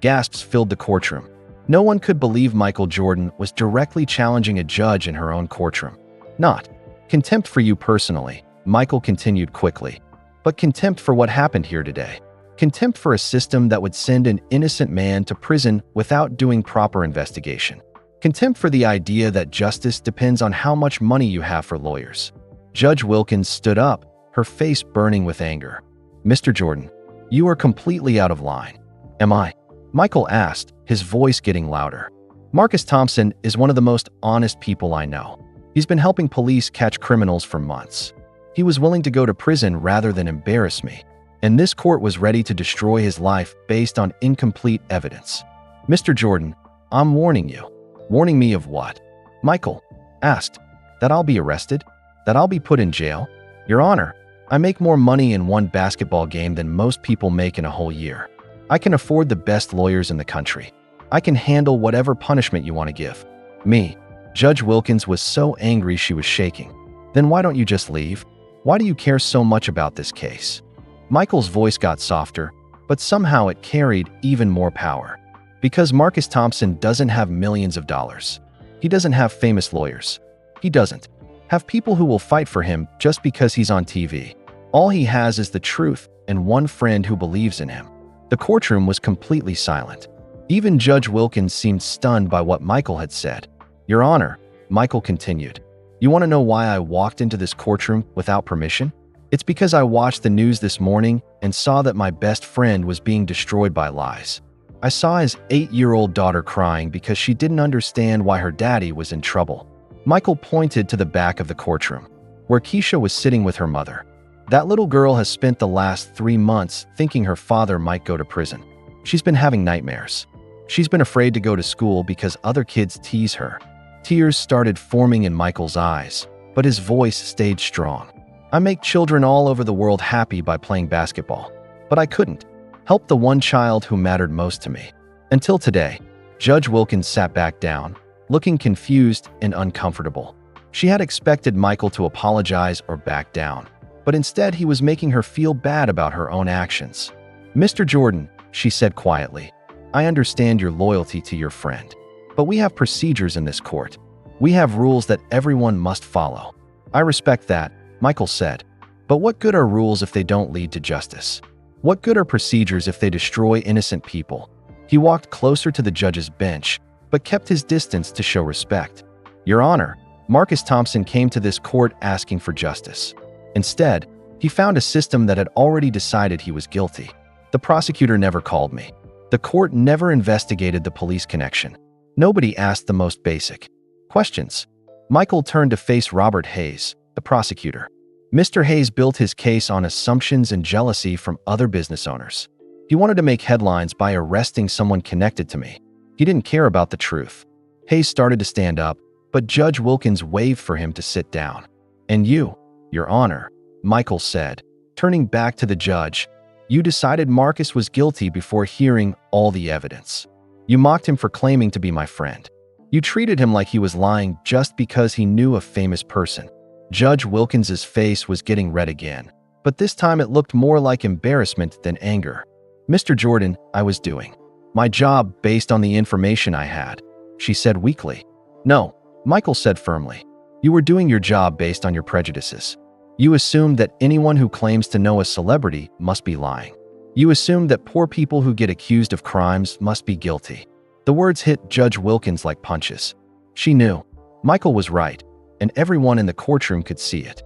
Gasps filled the courtroom. No one could believe Michael Jordan was directly challenging a judge in her own courtroom. "Not contempt for you personally," Michael continued quickly, "but contempt for what happened here today. Contempt for a system that would send an innocent man to prison without doing proper investigation. Contempt for the idea that justice depends on how much money you have for lawyers." Judge Wilkins stood up, her face burning with anger. "Mr. Jordan, you are completely out of line." "Am I?" Michael asked, his voice getting louder. "Marcus Thompson is one of the most honest people I know. He's been helping police catch criminals for months. He was willing to go to prison rather than embarrass me. And this court was ready to destroy his life based on incomplete evidence. Mr. Jordan, I'm warning you." "Warning me of what?" Michael asked. "That I'll be arrested? That I'll be put in jail?" "Your Honor, I make more money in one basketball game than most people make in a whole year. I can afford the best lawyers in the country. I can handle whatever punishment you want to give me." Judge Wilkins was so angry she was shaking. "Then why don't you just leave? Why do you care so much about this case?" Michael's voice got softer, but somehow it carried even more power. "Because Marcus Thompson doesn't have millions of dollars. He doesn't have famous lawyers. He doesn't have people who will fight for him just because he's on TV. All he has is the truth and one friend who believes in him." The courtroom was completely silent. Even Judge Wilkins seemed stunned by what Michael had said. "Your Honor," Michael continued, "you want to know why I walked into this courtroom without permission? It's because I watched the news this morning and saw that my best friend was being destroyed by lies. I saw his 8-year-old daughter crying because she didn't understand why her daddy was in trouble." Michael pointed to the back of the courtroom, where Keisha was sitting with her mother. "That little girl has spent the last 3 months thinking her father might go to prison. She's been having nightmares. She's been afraid to go to school because other kids tease her." Tears started forming in Michael's eyes, but his voice stayed strong. "I make children all over the world happy by playing basketball, but I couldn't help the one child who mattered most to me. Until today." Judge Wilkins sat back down, looking confused and uncomfortable. She had expected Michael to apologize or back down, but instead he was making her feel bad about her own actions. "Mr. Jordan," she said quietly, "I understand your loyalty to your friend, but we have procedures in this court. We have rules that everyone must follow." "I respect that," Michael said, "but what good are rules if they don't lead to justice? What good are procedures if they destroy innocent people?" He walked closer to the judge's bench, but kept his distance to show respect. "Your Honor, Marcus Thompson came to this court asking for justice. Instead, he found a system that had already decided he was guilty. The prosecutor never called me. The court never investigated the police connection. Nobody asked the most basic questions." Michael turned to face Robert Hayes, the prosecutor. Mr. Hayes built his case on assumptions and jealousy from other business owners. He wanted to make headlines by arresting someone connected to me. He didn't care about the truth. Hayes started to stand up, but Judge Wilkins waved for him to sit down. "And you, Your Honor," Michael said, turning back to the judge, "you decided Marcus was guilty before hearing all the evidence. You mocked him for claiming to be my friend. You treated him like he was lying just because he knew a famous person." Judge Wilkins's face was getting red again, but this time it looked more like embarrassment than anger. "Mr. Jordan, I was doing my job based on the information I had," she said weakly. "No," Michael said firmly. "You were doing your job based on your prejudices. You assumed that anyone who claims to know a celebrity must be lying. You assumed that poor people who get accused of crimes must be guilty." The words hit Judge Wilkins like punches. She knew Michael was right, and everyone in the courtroom could see it.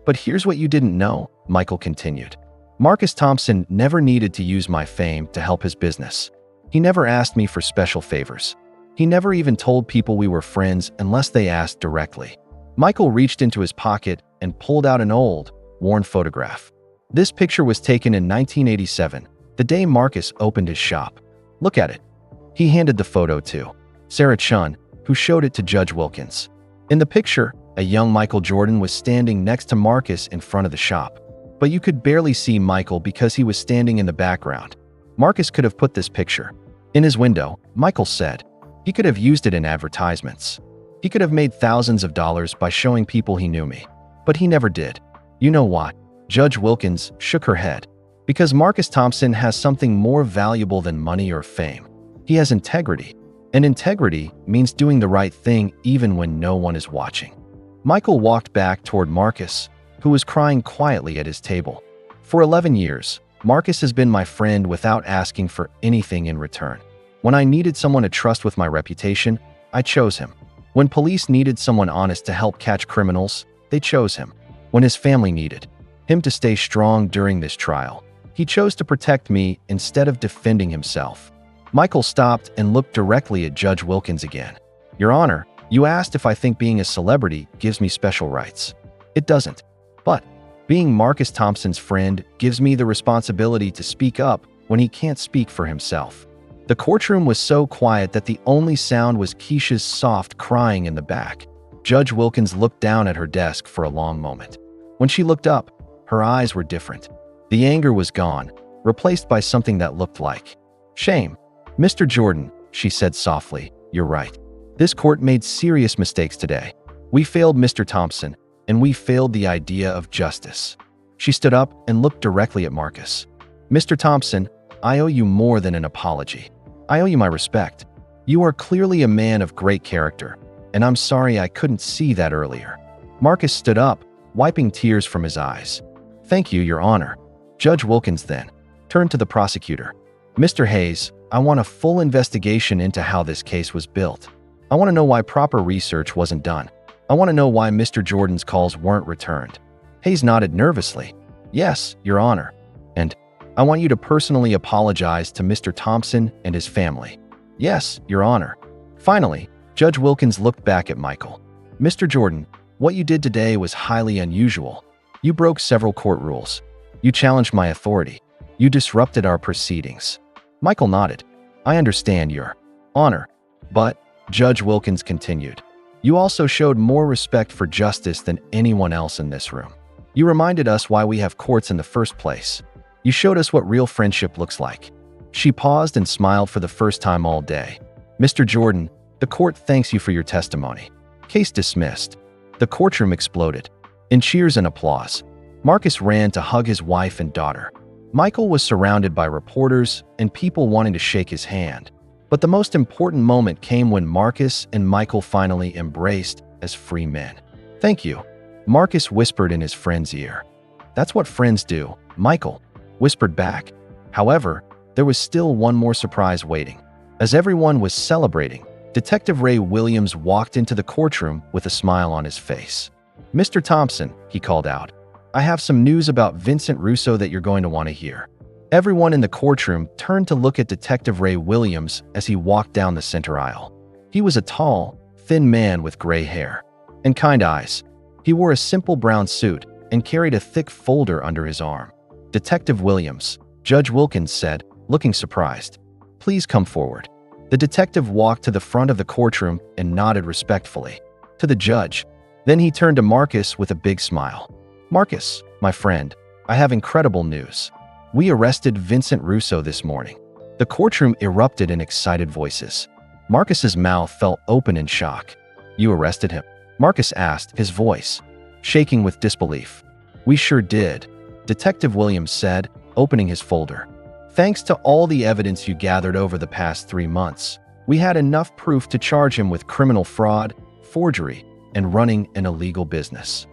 "But here's what you didn't know," Michael continued. "Marcus Thompson never needed to use my fame to help his business. He never asked me for special favors. He never even told people we were friends unless they asked directly." Michael reached into his pocket and pulled out an old, worn photograph. This picture was taken in 1987, The day Marcus opened his shop. Look at it. He handed the photo to Sarah Chun, who showed it to Judge Wilkins. In the picture, a young Michael Jordan was standing next to Marcus in front of the shop. But you could barely see Michael because he was standing in the background. Marcus could have put this picture in his window, Michael said. He could have used it in advertisements. He could have made thousands of dollars by showing people he knew me. But he never did. You know why? Judge Wilkins shook her head. Because Marcus Thompson has something more valuable than money or fame. He has integrity. And integrity means doing the right thing even when no one is watching. Michael walked back toward Marcus, who was crying quietly at his table. For 11 years, Marcus has been my friend without asking for anything in return. When I needed someone to trust with my reputation, I chose him. When police needed someone honest to help catch criminals, they chose him. When his family needed him to stay strong during this trial, he chose to protect me instead of defending himself. Michael stopped and looked directly at Judge Wilkins again. Your Honor, you asked if I think being a celebrity gives me special rights. It doesn't. But being Marcus Thompson's friend gives me the responsibility to speak up when he can't speak for himself. The courtroom was so quiet that the only sound was Keisha's soft crying in the back. Judge Wilkins looked down at her desk for a long moment. When she looked up, her eyes were different. The anger was gone, replaced by something that looked like shame. Mr. Jordan, she said softly, you're right. This court made serious mistakes today. We failed Mr. Thompson, and we failed the idea of justice. She stood up and looked directly at Marcus. Mr. Thompson, I owe you more than an apology. I owe you my respect. You are clearly a man of great character, and I'm sorry I couldn't see that earlier. Marcus stood up, wiping tears from his eyes. Thank you, Your Honor. Judge Wilkins then turned to the prosecutor. Mr. Hayes, I want a full investigation into how this case was built. I want to know why proper research wasn't done. I want to know why Mr. Jordan's calls weren't returned. Hayes nodded nervously. Yes, Your Honor. And I want you to personally apologize to Mr. Thompson and his family. Yes, Your Honor. Finally, Judge Wilkins looked back at Michael. Mr. Jordan, what you did today was highly unusual. You broke several court rules. You challenged my authority. You disrupted our proceedings. Michael nodded. I understand, Your Honor. But, Judge Wilkins continued, you also showed more respect for justice than anyone else in this room. You reminded us why we have courts in the first place. You showed us what real friendship looks like. She paused and smiled for the first time all day. Mr. Jordan, the court thanks you for your testimony. Case dismissed. The courtroom exploded. In cheers and applause, Marcus ran to hug his wife and daughter. Michael was surrounded by reporters and people wanting to shake his hand. But the most important moment came when Marcus and Michael finally embraced as free men. Thank you, Marcus whispered in his friend's ear. That's what friends do, Michael whispered back. However, there was still one more surprise waiting. As everyone was celebrating, Detective Ray Williams walked into the courtroom with a smile on his face. Mr. Thompson, he called out, I have some news about Vincent Russo that you're going to want to hear. Everyone in the courtroom turned to look at Detective Ray Williams as he walked down the center aisle. He was a tall, thin man with gray hair and kind eyes. He wore a simple brown suit and carried a thick folder under his arm. Detective Williams, Judge Wilkins said, looking surprised. Please come forward. The detective walked to the front of the courtroom and nodded respectfully to the judge. Then he turned to Marcus with a big smile. Marcus, my friend, I have incredible news. We arrested Vincent Russo this morning. The courtroom erupted in excited voices. Marcus's mouth fell open in shock. You arrested him? Marcus asked, his voice shaking with disbelief. We sure did, Detective Williams said, opening his folder. Thanks to all the evidence you gathered over the past 3 months, we had enough proof to charge him with criminal fraud, forgery, and running an illegal business.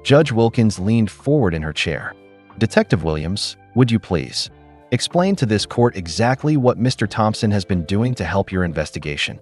Judge Wilkins leaned forward in her chair. Detective Williams, would you please explain to this court exactly what Mr. Thompson has been doing to help your investigation?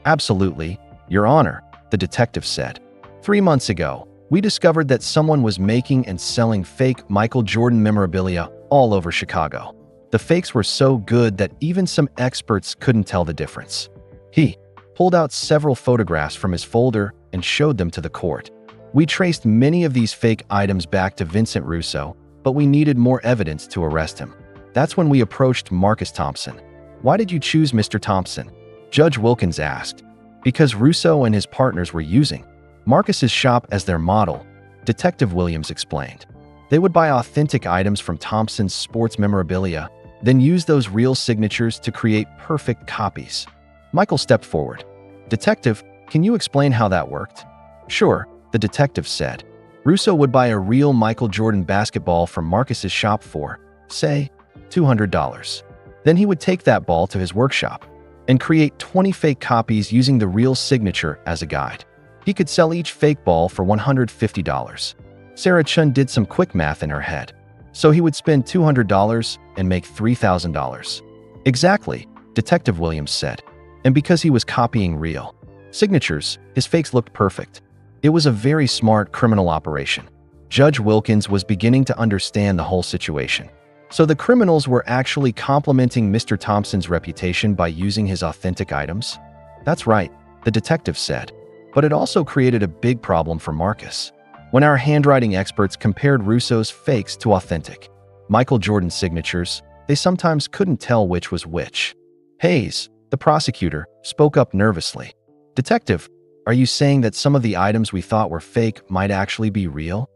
Absolutely, Your Honor, the detective said. 3 months ago, we discovered that someone was making and selling fake Michael Jordan memorabilia all over Chicago. The fakes were so good that even some experts couldn't tell the difference. He pulled out several photographs from his folder and showed them to the court. We traced many of these fake items back to Vincent Russo, but we needed more evidence to arrest him. That's when we approached Marcus Thompson. Why did you choose Mr. Thompson? Judge Wilkins asked. Because Russo and his partners were using Marcus's shop as their model, Detective Williams explained. They would buy authentic items from Thompson's sports memorabilia, then use those real signatures to create perfect copies. Michael stepped forward. Detective, can you explain how that worked? Sure, the detective said. Russo would buy a real Michael Jordan basketball from Marcus's shop for, say, $200. Then he would take that ball to his workshop and create 20 fake copies using the real signature as a guide. He could sell each fake ball for $150. Sarah Chun did some quick math in her head. So he would spend $200 and make $3,000. Exactly, Detective Williams said. And because he was copying real signatures, his fakes looked perfect. It was a very smart criminal operation. Judge Wilkins was beginning to understand the whole situation. So the criminals were actually complimenting Mr. Thompson's reputation by using his authentic items? That's right, the detective said. But it also created a big problem for Marcus. When our handwriting experts compared Russo's fakes to authentic Michael Jordan signatures, they sometimes couldn't tell which was which. Hayes, the prosecutor, spoke up nervously. Detective, are you saying that some of the items we thought were fake might actually be real?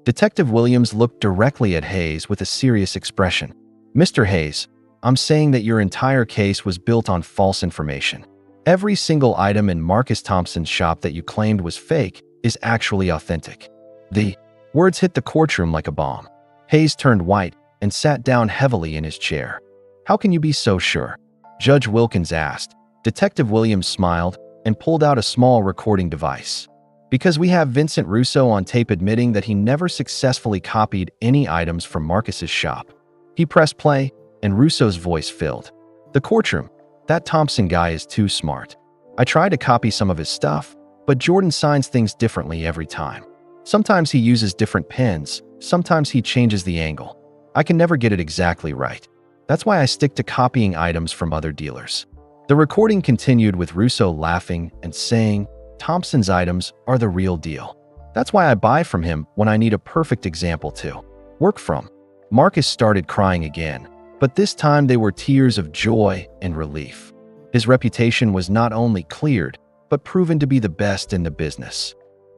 Detective Williams looked directly at Hayes with a serious expression. Mr. Hayes, I'm saying that your entire case was built on false information. Every single item in Marcus Thompson's shop that you claimed was fake is actually authentic. The words hit the courtroom like a bomb. Hayes turned white and sat down heavily in his chair. How can you be so sure? Judge Wilkins asked. Detective Williams smiled and pulled out a small recording device. Because we have Vincent Russo on tape admitting that he never successfully copied any items from Marcus's shop. He pressed play, and Russo's voice filled the courtroom. That Thompson guy is too smart. I tried to copy some of his stuff, but Jordan signs things differently every time. Sometimes he uses different pens, sometimes he changes the angle. I can never get it exactly right. That's why I stick to copying items from other dealers. The recording continued with Russo laughing and saying, Thompson's items are the real deal. That's why I buy from him when I need a perfect example to work from. Marcus started crying again, but this time they were tears of joy and relief. His reputation was not only cleared, but proven to be the best in the business.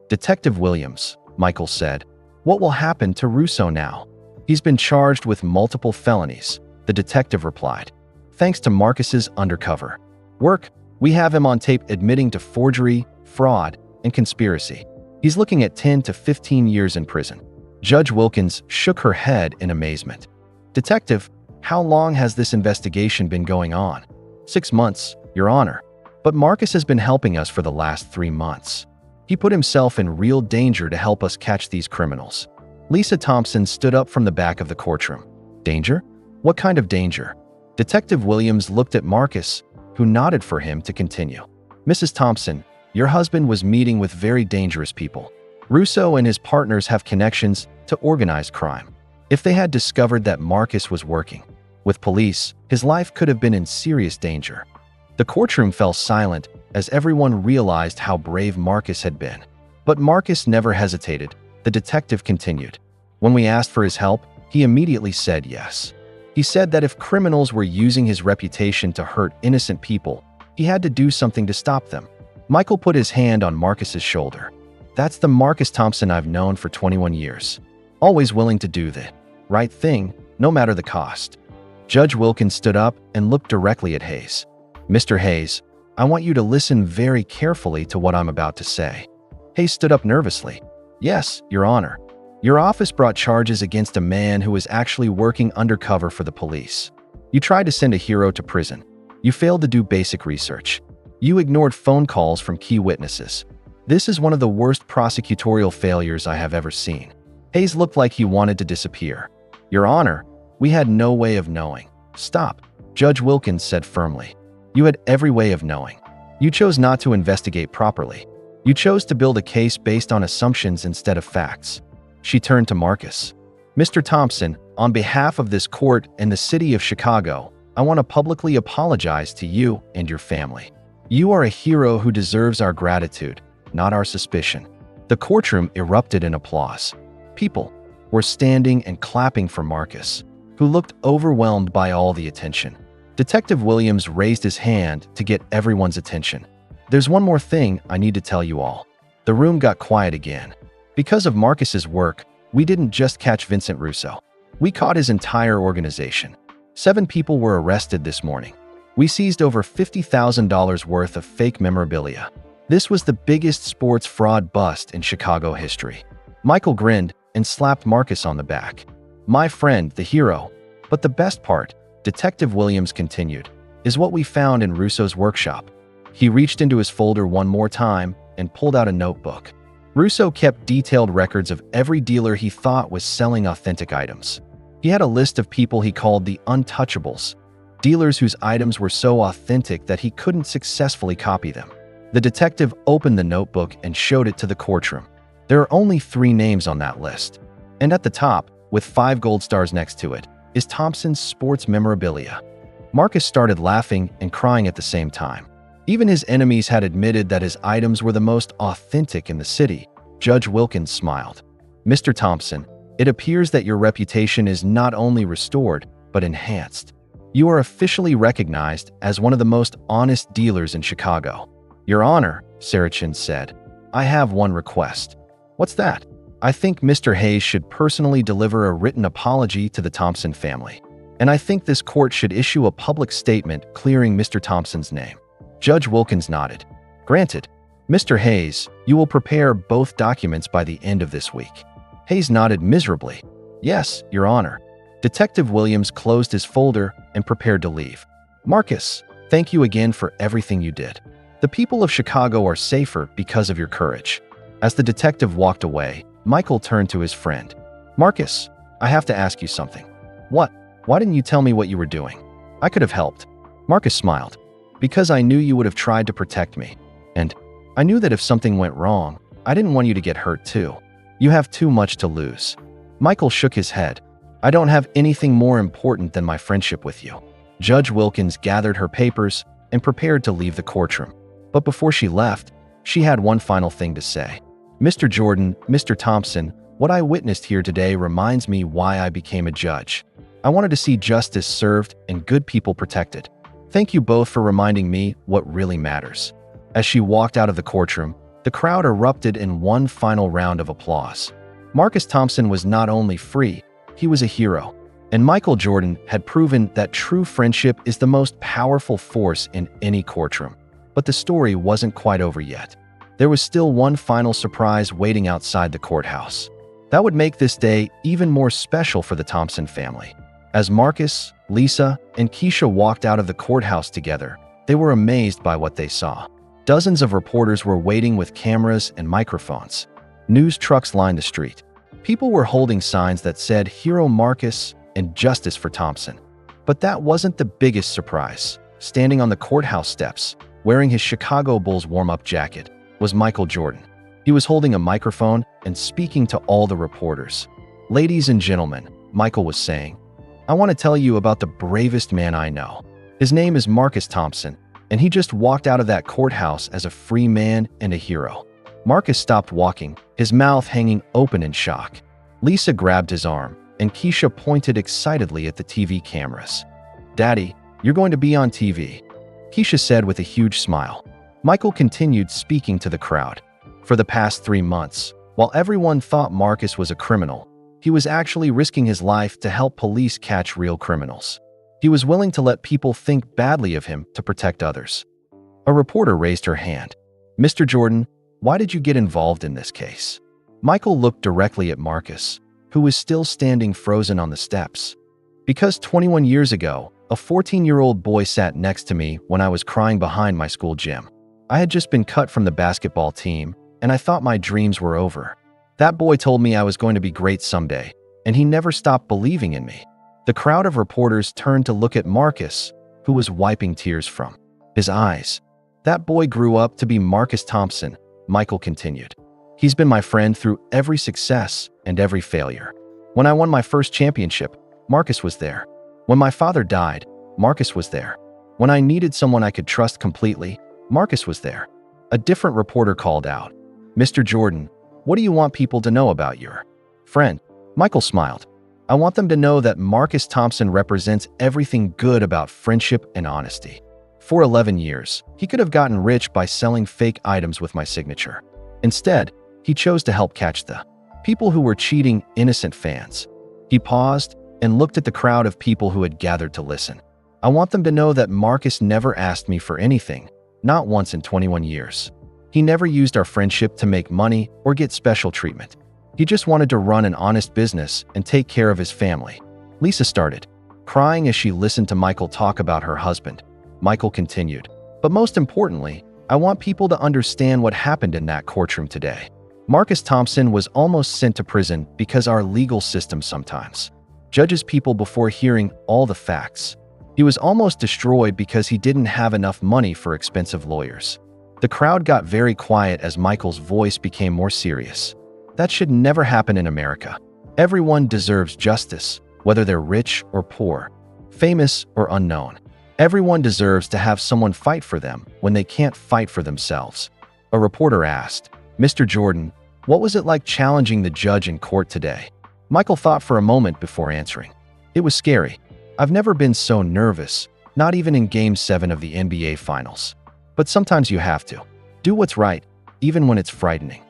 Detective Williams, Michael said, what will happen to Russo now? He's been charged with multiple felonies, the detective replied. Thanks to Marcus's undercover work, we have him on tape admitting to forgery, fraud, and conspiracy. He's looking at 10 to 15 years in prison. Judge Wilkins shook her head in amazement. Detective, how long has this investigation been going on? 6 months, Your Honor. But Marcus has been helping us for the last 3 months. He put himself in real danger to help us catch these criminals. Lisa Thompson stood up from the back of the courtroom. Danger? What kind of danger? Detective Williams looked at Marcus, who nodded for him to continue. Mrs. Thompson, your husband was meeting with very dangerous people. Russo and his partners have connections to organized crime. If they had discovered that Marcus was working with police, his life could have been in serious danger. The courtroom fell silent as everyone realized how brave Marcus had been. But Marcus never hesitated. The detective continued. When we asked for his help, he immediately said yes. He said that if criminals were using his reputation to hurt innocent people, he had to do something to stop them. Michael put his hand on Marcus's shoulder. That's the Marcus Thompson I've known for 21 years. Always willing to do the right thing, no matter the cost. Judge Wilkins stood up and looked directly at Hayes. Mr. Hayes, I want you to listen very carefully to what I'm about to say. Hayes stood up nervously. Yes, Your Honor. Your office brought charges against a man who was actually working undercover for the police. You tried to send a hero to prison. You failed to do basic research. You ignored phone calls from key witnesses. This is one of the worst prosecutorial failures I have ever seen. Hayes looked like he wanted to disappear. Your Honor, we had no way of knowing. Stop, Judge Wilkins said firmly. You had every way of knowing. You chose not to investigate properly. You chose to build a case based on assumptions instead of facts. She turned to Marcus. Mr. Thompson, on behalf of this court and the city of Chicago, I want to publicly apologize to you and your family. You are a hero who deserves our gratitude, not our suspicion. The courtroom erupted in applause. People were standing and clapping for Marcus. who looked overwhelmed by all the attention. Detective Williams raised his hand to get everyone's attention. "There's one more thing I need to tell you all." The room got quiet again. Because of Marcus's work, we didn't just catch Vincent Russo. We caught his entire organization. 7 people were arrested this morning. We seized over $50,000 worth of fake memorabilia. This was the biggest sports fraud bust in Chicago history. Michael grinned and slapped Marcus on the back. "My friend, the hero." But the best part, Detective Williams continued, is what we found in Russo's workshop. He reached into his folder one more time and pulled out a notebook. Russo kept detailed records of every dealer he thought was selling authentic items. He had a list of people he called the untouchables, dealers whose items were so authentic that he couldn't successfully copy them. The detective opened the notebook and showed it to the courtroom. There are only 3 names on that list. And at the top, with 5 gold stars next to it, is Thompson's sports memorabilia. Marcus started laughing and crying at the same time. Even his enemies had admitted that his items were the most authentic in the city. Judge Wilkins smiled. "Mr. Thompson, it appears that your reputation is not only restored, but enhanced. You are officially recognized as one of the most honest dealers in Chicago." "Your Honor," Sarachin said, "I have one request." "What's that?" "I think Mr. Hayes should personally deliver a written apology to the Thompson family. And I think this court should issue a public statement clearing Mr. Thompson's name." Judge Wilkins nodded. "Granted. Mr. Hayes, you will prepare both documents by the end of this week." Hayes nodded miserably. "Yes, Your Honor." Detective Williams closed his folder and prepared to leave. "Marcus, thank you again for everything you did. The people of Chicago are safer because of your courage." As the detective walked away, Michael turned to his friend. "Marcus, I have to ask you something." "What? Why didn't you tell me what you were doing?" "I could have helped." Marcus smiled. "Because I knew you would have tried to protect me. And I knew that if something went wrong, I didn't want you to get hurt too. You have too much to lose." Michael shook his head. "I don't have anything more important than my friendship with you." Judge Wilkins gathered her papers and prepared to leave the courtroom. But before she left, she had one final thing to say. "Mr. Jordan, Mr. Thompson, what I witnessed here today reminds me why I became a judge. I wanted to see justice served and good people protected. Thank you both for reminding me what really matters." As she walked out of the courtroom, the crowd erupted in one final round of applause. Marcus Thompson was not only free, he was a hero. And Michael Jordan had proven that true friendship is the most powerful force in any courtroom. But the story wasn't quite over yet. There was still one final surprise waiting outside the courthouse. That would make this day even more special for the Thompson family. As Marcus, Lisa, and Keisha walked out of the courthouse together, they were amazed by what they saw. Dozens of reporters were waiting with cameras and microphones. News trucks lined the street. People were holding signs that said "Hero Marcus" and "Justice for Thompson." But that wasn't the biggest surprise. Standing on the courthouse steps, wearing his Chicago Bulls warm-up jacket, was Michael Jordan. He was holding a microphone and speaking to all the reporters. "Ladies and gentlemen," Michael was saying, "I want to tell you about the bravest man I know. His name is Marcus Thompson, and he just walked out of that courthouse as a free man and a hero." Marcus stopped walking, his mouth hanging open in shock. Lisa grabbed his arm, and Keisha pointed excitedly at the TV cameras. "Daddy, you're going to be on TV," Keisha said with a huge smile. Michael continued speaking to the crowd. For the past 3 months, while everyone thought Marcus was a criminal, he was actually risking his life to help police catch real criminals. He was willing to let people think badly of him to protect others. A reporter raised her hand. "Mr. Jordan, why did you get involved in this case?" Michael looked directly at Marcus, who was still standing frozen on the steps. "Because 21 years ago, a 14-year-old boy sat next to me when I was crying behind my school gym. I had just been cut from the basketball team, and I thought my dreams were over. That boy told me I was going to be great someday, and he never stopped believing in me." The crowd of reporters turned to look at Marcus, who was wiping tears from his eyes. "That boy grew up to be Marcus Thompson," Michael continued. "He's been my friend through every success and every failure. When I won my first championship, Marcus was there. When my father died, Marcus was there. When I needed someone I could trust completely, Marcus was there." A different reporter called out, "Mr. Jordan, what do you want people to know about your friend?" Michael smiled. I want them to know that Marcus Thompson represents everything good about friendship and honesty. For 11 years, he could have gotten rich by selling fake items with my signature. Instead, he chose to help catch the people who were cheating innocent fans. He paused and looked at the crowd of people who had gathered to listen. I want them to know that Marcus never asked me for anything, not once in 21 years. He never used our friendship to make money or get special treatment. He just wanted to run an honest business and take care of his family. Lisa started, crying as she listened to Michael talk about her husband. Michael continued, "But most importantly, I want people to understand what happened in that courtroom today. Marcus Thompson was almost sent to prison because our legal system sometimes judges people before hearing all the facts. He was almost destroyed because he didn't have enough money for expensive lawyers." The crowd got very quiet as Michael's voice became more serious. That should never happen in America. Everyone deserves justice, whether they're rich or poor, famous or unknown. Everyone deserves to have someone fight for them when they can't fight for themselves. A reporter asked, "Mr. Jordan, what was it like challenging the judge in court today?" Michael thought for a moment before answering. "It was scary. I've never been so nervous, not even in Game 7 of the NBA Finals. But sometimes you have to do what's right, even when it's frightening."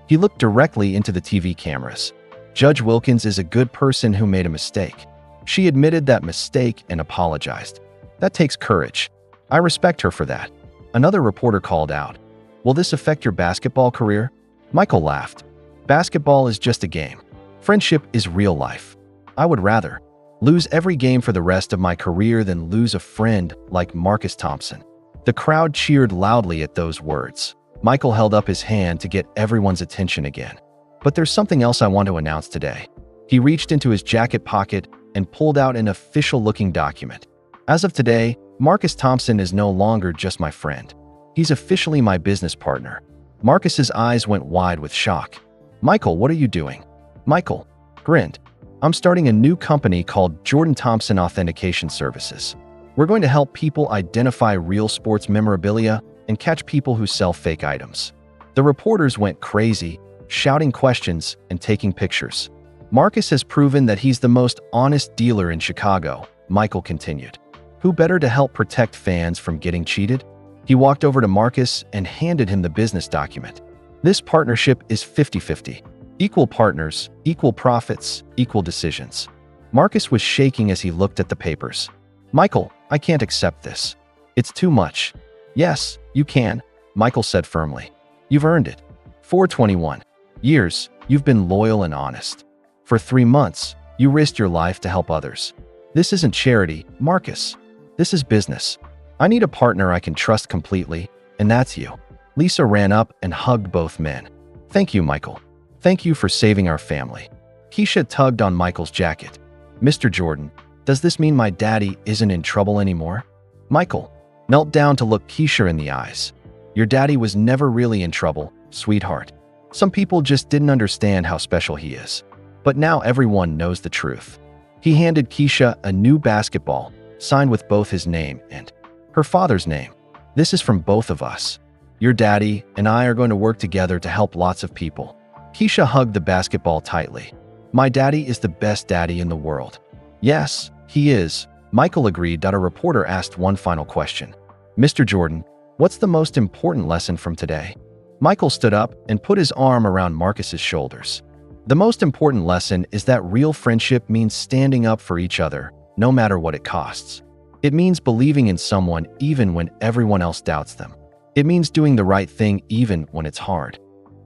He looked directly into the TV cameras. "Judge Wilkins is a good person who made a mistake. She admitted that mistake and apologized. That takes courage. I respect her for that." Another reporter called out, "Will this affect your basketball career?" Michael laughed. "Basketball is just a game. Friendship is real life. I would rather lose every game for the rest of my career than lose a friend like Marcus Thompson." The crowd cheered loudly at those words. Michael held up his hand to get everyone's attention again. "But there's something else I want to announce today." He reached into his jacket pocket and pulled out an official-looking document. "As of today, Marcus Thompson is no longer just my friend. He's officially my business partner." Marcus's eyes went wide with shock. "Michael, what are you doing?" Michael grinned. "I'm starting a new company called Jordan Thompson Authentication Services. We're going to help people identify real sports memorabilia and catch people who sell fake items." The reporters went crazy, shouting questions and taking pictures. "Marcus has proven that he's the most honest dealer in Chicago," Michael continued. "Who better to help protect fans from getting cheated?" He walked over to Marcus and handed him the business document. "This partnership is 50-50. Equal partners, equal profits, equal decisions." Marcus was shaking as he looked at the papers. "Michael, I can't accept this. It's too much." "Yes, you can," Michael said firmly. "You've earned it. For 21 years, you've been loyal and honest. For 3 months, you risked your life to help others. This isn't charity, Marcus. This is business. I need a partner I can trust completely, and that's you." Lisa ran up and hugged both men. "Thank you, Michael. Thank you for saving our family." Keisha tugged on Michael's jacket. "Mr. Jordan, does this mean my daddy isn't in trouble anymore?" Michael knelt down to look Keisha in the eyes. "Your daddy was never really in trouble, sweetheart. Some people just didn't understand how special he is. But now everyone knows the truth." He handed Keisha a new basketball, signed with both his name and her father's name. "This is from both of us. Your daddy and I are going to work together to help lots of people." Keisha hugged the basketball tightly. "My daddy is the best daddy in the world." "Yes, he is," Michael agreed. A reporter asked one final question. "Mr. Jordan, what's the most important lesson from today?" Michael stood up and put his arm around Marcus's shoulders. "The most important lesson is that real friendship means standing up for each other, no matter what it costs. It means believing in someone even when everyone else doubts them. It means doing the right thing even when it's hard."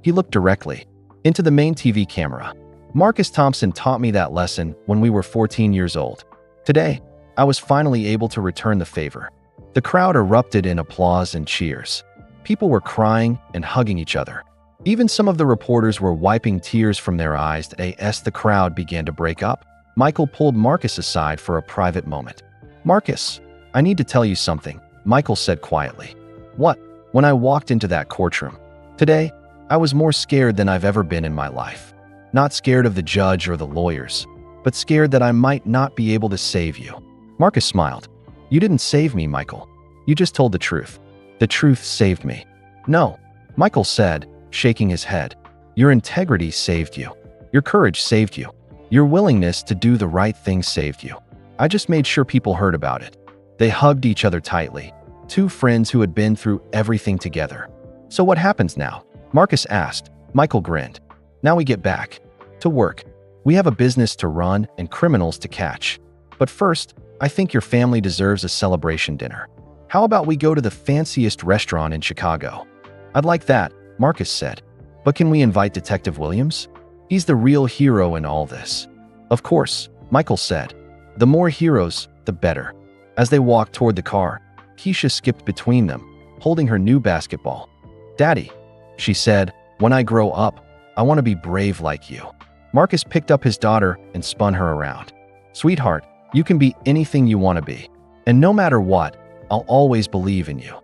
He looked directly into the main TV camera. "Marcus Thompson taught me that lesson when we were 14 years old. Today, I was finally able to return the favor." The crowd erupted in applause and cheers. People were crying and hugging each other. Even some of the reporters were wiping tears from their eyes as the crowd began to break up. Michael pulled Marcus aside for a private moment. "Marcus, I need to tell you something," Michael said quietly. "What?" "When I walked into that courtroom today, I was more scared than I've ever been in my life. Not scared of the judge or the lawyers, but scared that I might not be able to save you." Marcus smiled. "You didn't save me, Michael. You just told the truth. The truth saved me." "No," Michael said, shaking his head. "Your integrity saved you. Your courage saved you. Your willingness to do the right thing saved you. I just made sure people heard about it." They hugged each other tightly, two friends who had been through everything together. "So what happens now?" Marcus asked. Michael grinned. "Now we get back to work. We have a business to run and criminals to catch. But first, I think your family deserves a celebration dinner. How about we go to the fanciest restaurant in Chicago?" "I'd like that," Marcus said. "But can we invite Detective Williams? He's the real hero in all this." "Of course," Michael said. "The more heroes, the better." As they walked toward the car, Keisha skipped between them, holding her new basketball. "Daddy," she said, "when I grow up, I want to be brave like you." Marcus picked up his daughter and spun her around. "Sweetheart, you can be anything you want to be. And no matter what, I'll always believe in you."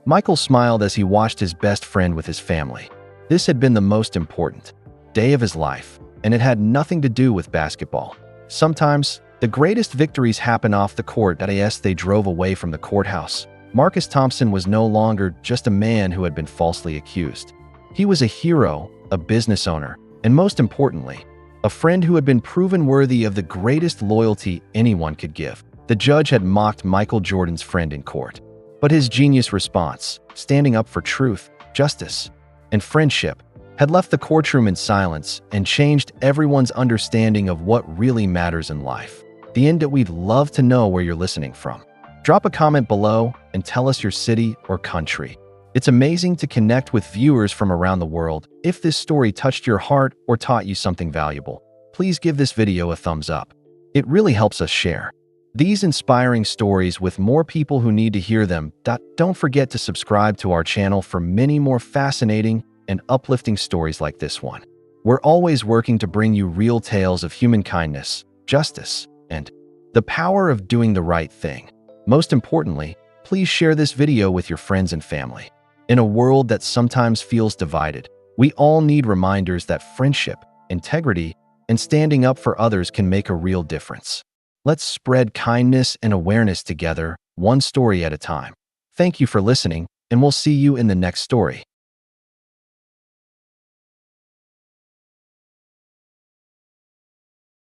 Michael smiled as he watched his best friend with his family. This had been the most important day of his life, and it had nothing to do with basketball. Sometimes, the greatest victories happen off the court. As they drove away from the courthouse, Marcus Thompson was no longer just a man who had been falsely accused. He was a hero, a business owner, and most importantly, a friend who had been proven worthy of the greatest loyalty anyone could give. The judge had mocked Michael Jordan's friend in court, but his genius response, standing up for truth, justice, and friendship, had left the courtroom in silence and changed everyone's understanding of what really matters in life. The end that we'd love to know where you're listening from. Drop a comment below and tell us your city or country. It's amazing to connect with viewers from around the world. If this story touched your heart or taught you something valuable, please give this video a thumbs up. It really helps us share these inspiring stories with more people who need to hear them. Don't forget to subscribe to our channel for many more fascinating and uplifting stories like this one. We're always working to bring you real tales of human kindness, justice, and the power of doing the right thing. Most importantly, please share this video with your friends and family. In a world that sometimes feels divided, we all need reminders that friendship, integrity, and standing up for others can make a real difference. Let's spread kindness and awareness together, one story at a time. Thank you for listening, and we'll see you in the next story.